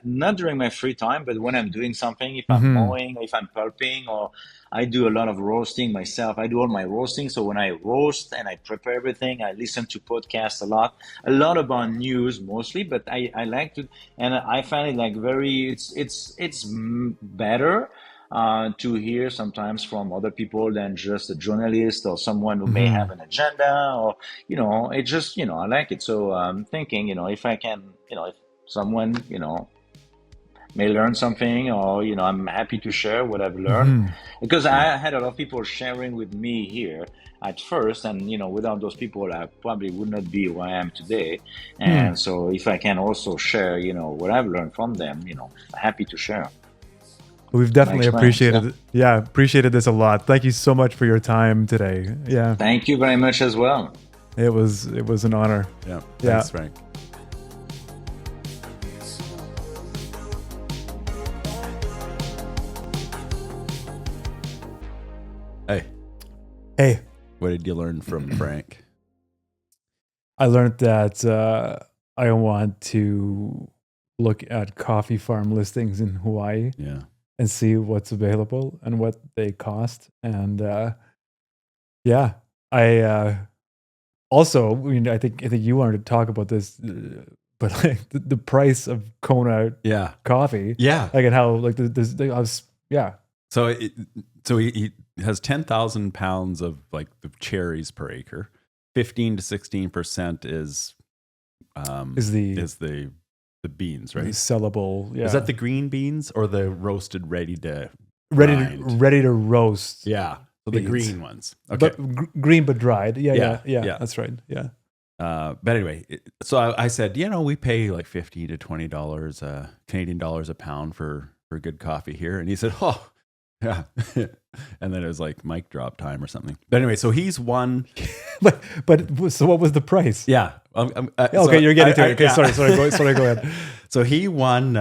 not during my free time, but when I'm doing something, if I'm mowing, if I'm pulping, or I do a lot of roasting myself. I do all my roasting. So when I roast and I prepare everything, I listen to podcasts a lot about news mostly, but I like to, and I find it like it's better to hear sometimes from other people than just a journalist or someone who may have an agenda or, it just, I like it. So I'm thinking, if I can, if someone, may learn something or, I'm happy to share what I've learned because I had a lot of people sharing with me here at first. And, without those people, I probably would not be where I am today. And so if I can also share, what I've learned from them, happy to share. We've definitely appreciated this a lot. Thank you so much for your time today. Yeah. Thank you very much as well. It was an honor. Yeah. Thanks, Frank. Hey. What did you learn from Frank? I learned that I want to look at coffee farm listings in Hawaii. Yeah. And see what's available and what they cost. And I also, I think you wanted to talk about this, but like the price of Kona coffee. Yeah. Like and how like So he has 10,000 pounds of like the cherries per acre. 15 to 16% is the beans, right? Sellable. Yeah. Is that the green beans or the roasted ready to roast? Yeah. So the green ones. Okay. But green but dried. Yeah. That's right. Yeah. But anyway, so I said, we pay like $50 to $20 Canadian dollars a pound for good coffee here, and he said, "Oh, yeah." And then it was like mic drop time or something. But anyway, so he's won. but so what was the price? Yeah. Okay, you're getting to it. Okay, sorry, go ahead. So he won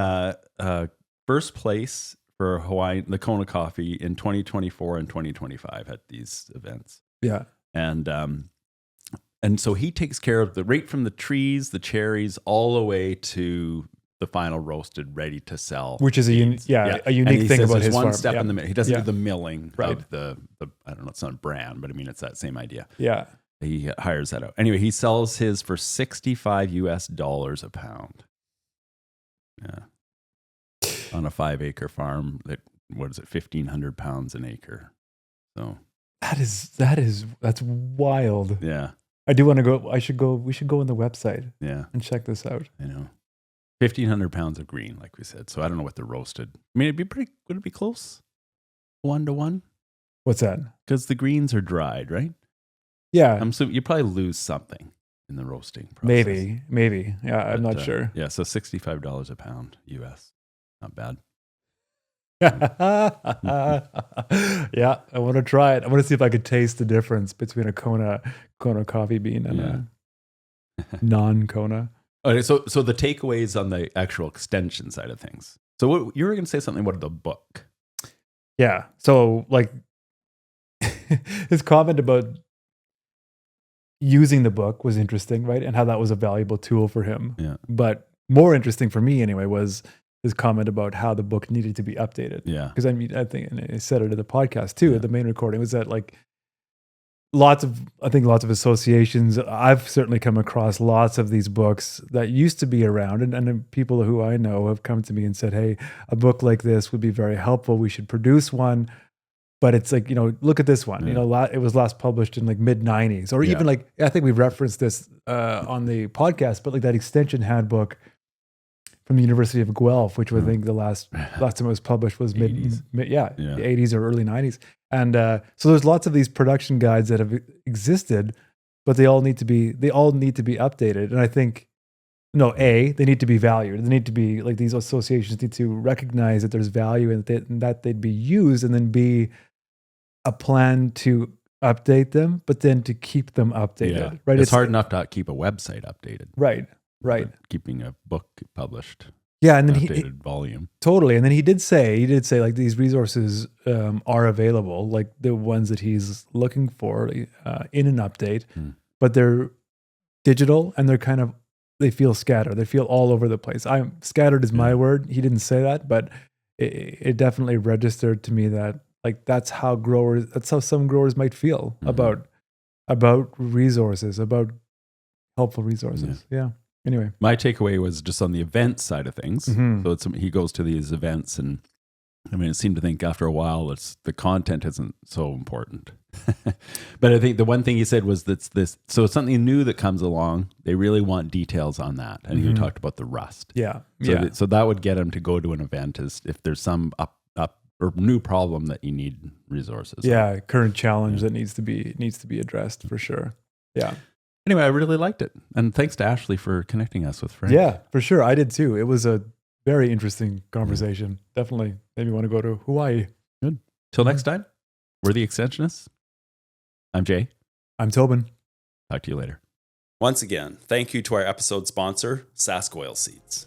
first place for Hawaii, the Kona coffee in 2024 and 2025 at these events. Yeah. And so he takes care of the right from the trees, the cherries, all the way to the final roasted, ready to sell. Which is a unique thing about his farm. One step in the middle. He doesn't do the milling right. of the I don't know, it's not a brand, but I mean, it's that same idea. Yeah. He hires that out. Anyway, he sells his for $65 a pound. Yeah. On a 5-acre farm that, what is it, 1,500 pounds an acre. So that's wild. Yeah. I do want to go. We should go on the website. Yeah. And check this out. I know. 1,500 pounds of green, like we said. So I don't know what the roasted. I mean, would it be close? 1-to-1? What's that? Because the greens are dried, right? Yeah. So you probably lose something in the roasting process. Maybe. Yeah, I'm not sure. Yeah, so $65 a pound US. Not bad. Yeah, I want to try it. I want to see if I could taste the difference between a Kona coffee bean and a non-Kona. Okay, so the takeaways on the actual extension side of things. So what, you were going to say something about the book. Yeah. So like his comment about using the book was interesting, right? And how that was a valuable tool for him. Yeah. But more interesting for me anyway was his comment about how the book needed to be updated. Yeah. Because I mean, I think, and I said it in the podcast too, at the main recording, was that like lots of associations. I've certainly come across lots of these books that used to be around, and people who I know have come to me and said, hey, a book like this would be very helpful. We should produce one. But it's like, look at this one. Yeah. It was last published in like mid-90s, or even like, I think we referenced this on the podcast, but like that extension handbook from the University of Guelph, which I think the last time it was published was the 80s or early 90s. And so there's lots of these production guides that have existed, but they all need to be updated. And I think, they need to be valued. They need to be like, these associations need to recognize that there's value in that they'd be used, and then be a plan to update them, but then to keep them updated. Yeah. Right? It's hard enough to keep a website updated. Right. Keeping a book published. Yeah, and then updated volume. Totally. And then he did say like these resources are available, like the ones that he's looking for in an update, but they're digital and they feel scattered. They feel all over the place. Scattered is my word. He didn't say that, but it definitely registered to me that like that's how some growers might feel about resources, about helpful resources. Yeah. Anyway, my takeaway was just on the event side of things. So he goes to these events, and I mean, it seemed to think after a while the content isn't so important. But I think the one thing he said was that so it's something new that comes along. They really want details on that, and he talked about the rust. Yeah, So that would get him to go to an event is if there's some up or new problem that you need resources. Yeah, current challenge that needs to be addressed for sure. Yeah. Anyway, I really liked it. And thanks to Ashley for connecting us with Frank. Yeah, for sure. I did too. It was a very interesting conversation. Definitely made me want to go to Hawaii. Good. Till next time, we're the Extensionists. I'm Jay. I'm Toban. Talk to you later. Once again, thank you to our episode sponsor, Sask Oilseeds.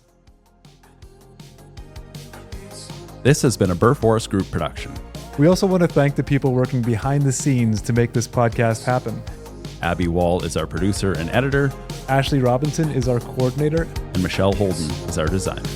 This has been a Burr Forest Group production. We also want to thank the people working behind the scenes to make this podcast happen. Abby Wall is our producer and editor. Ashley Robinson is our coordinator. And Michelle Holden is our designer.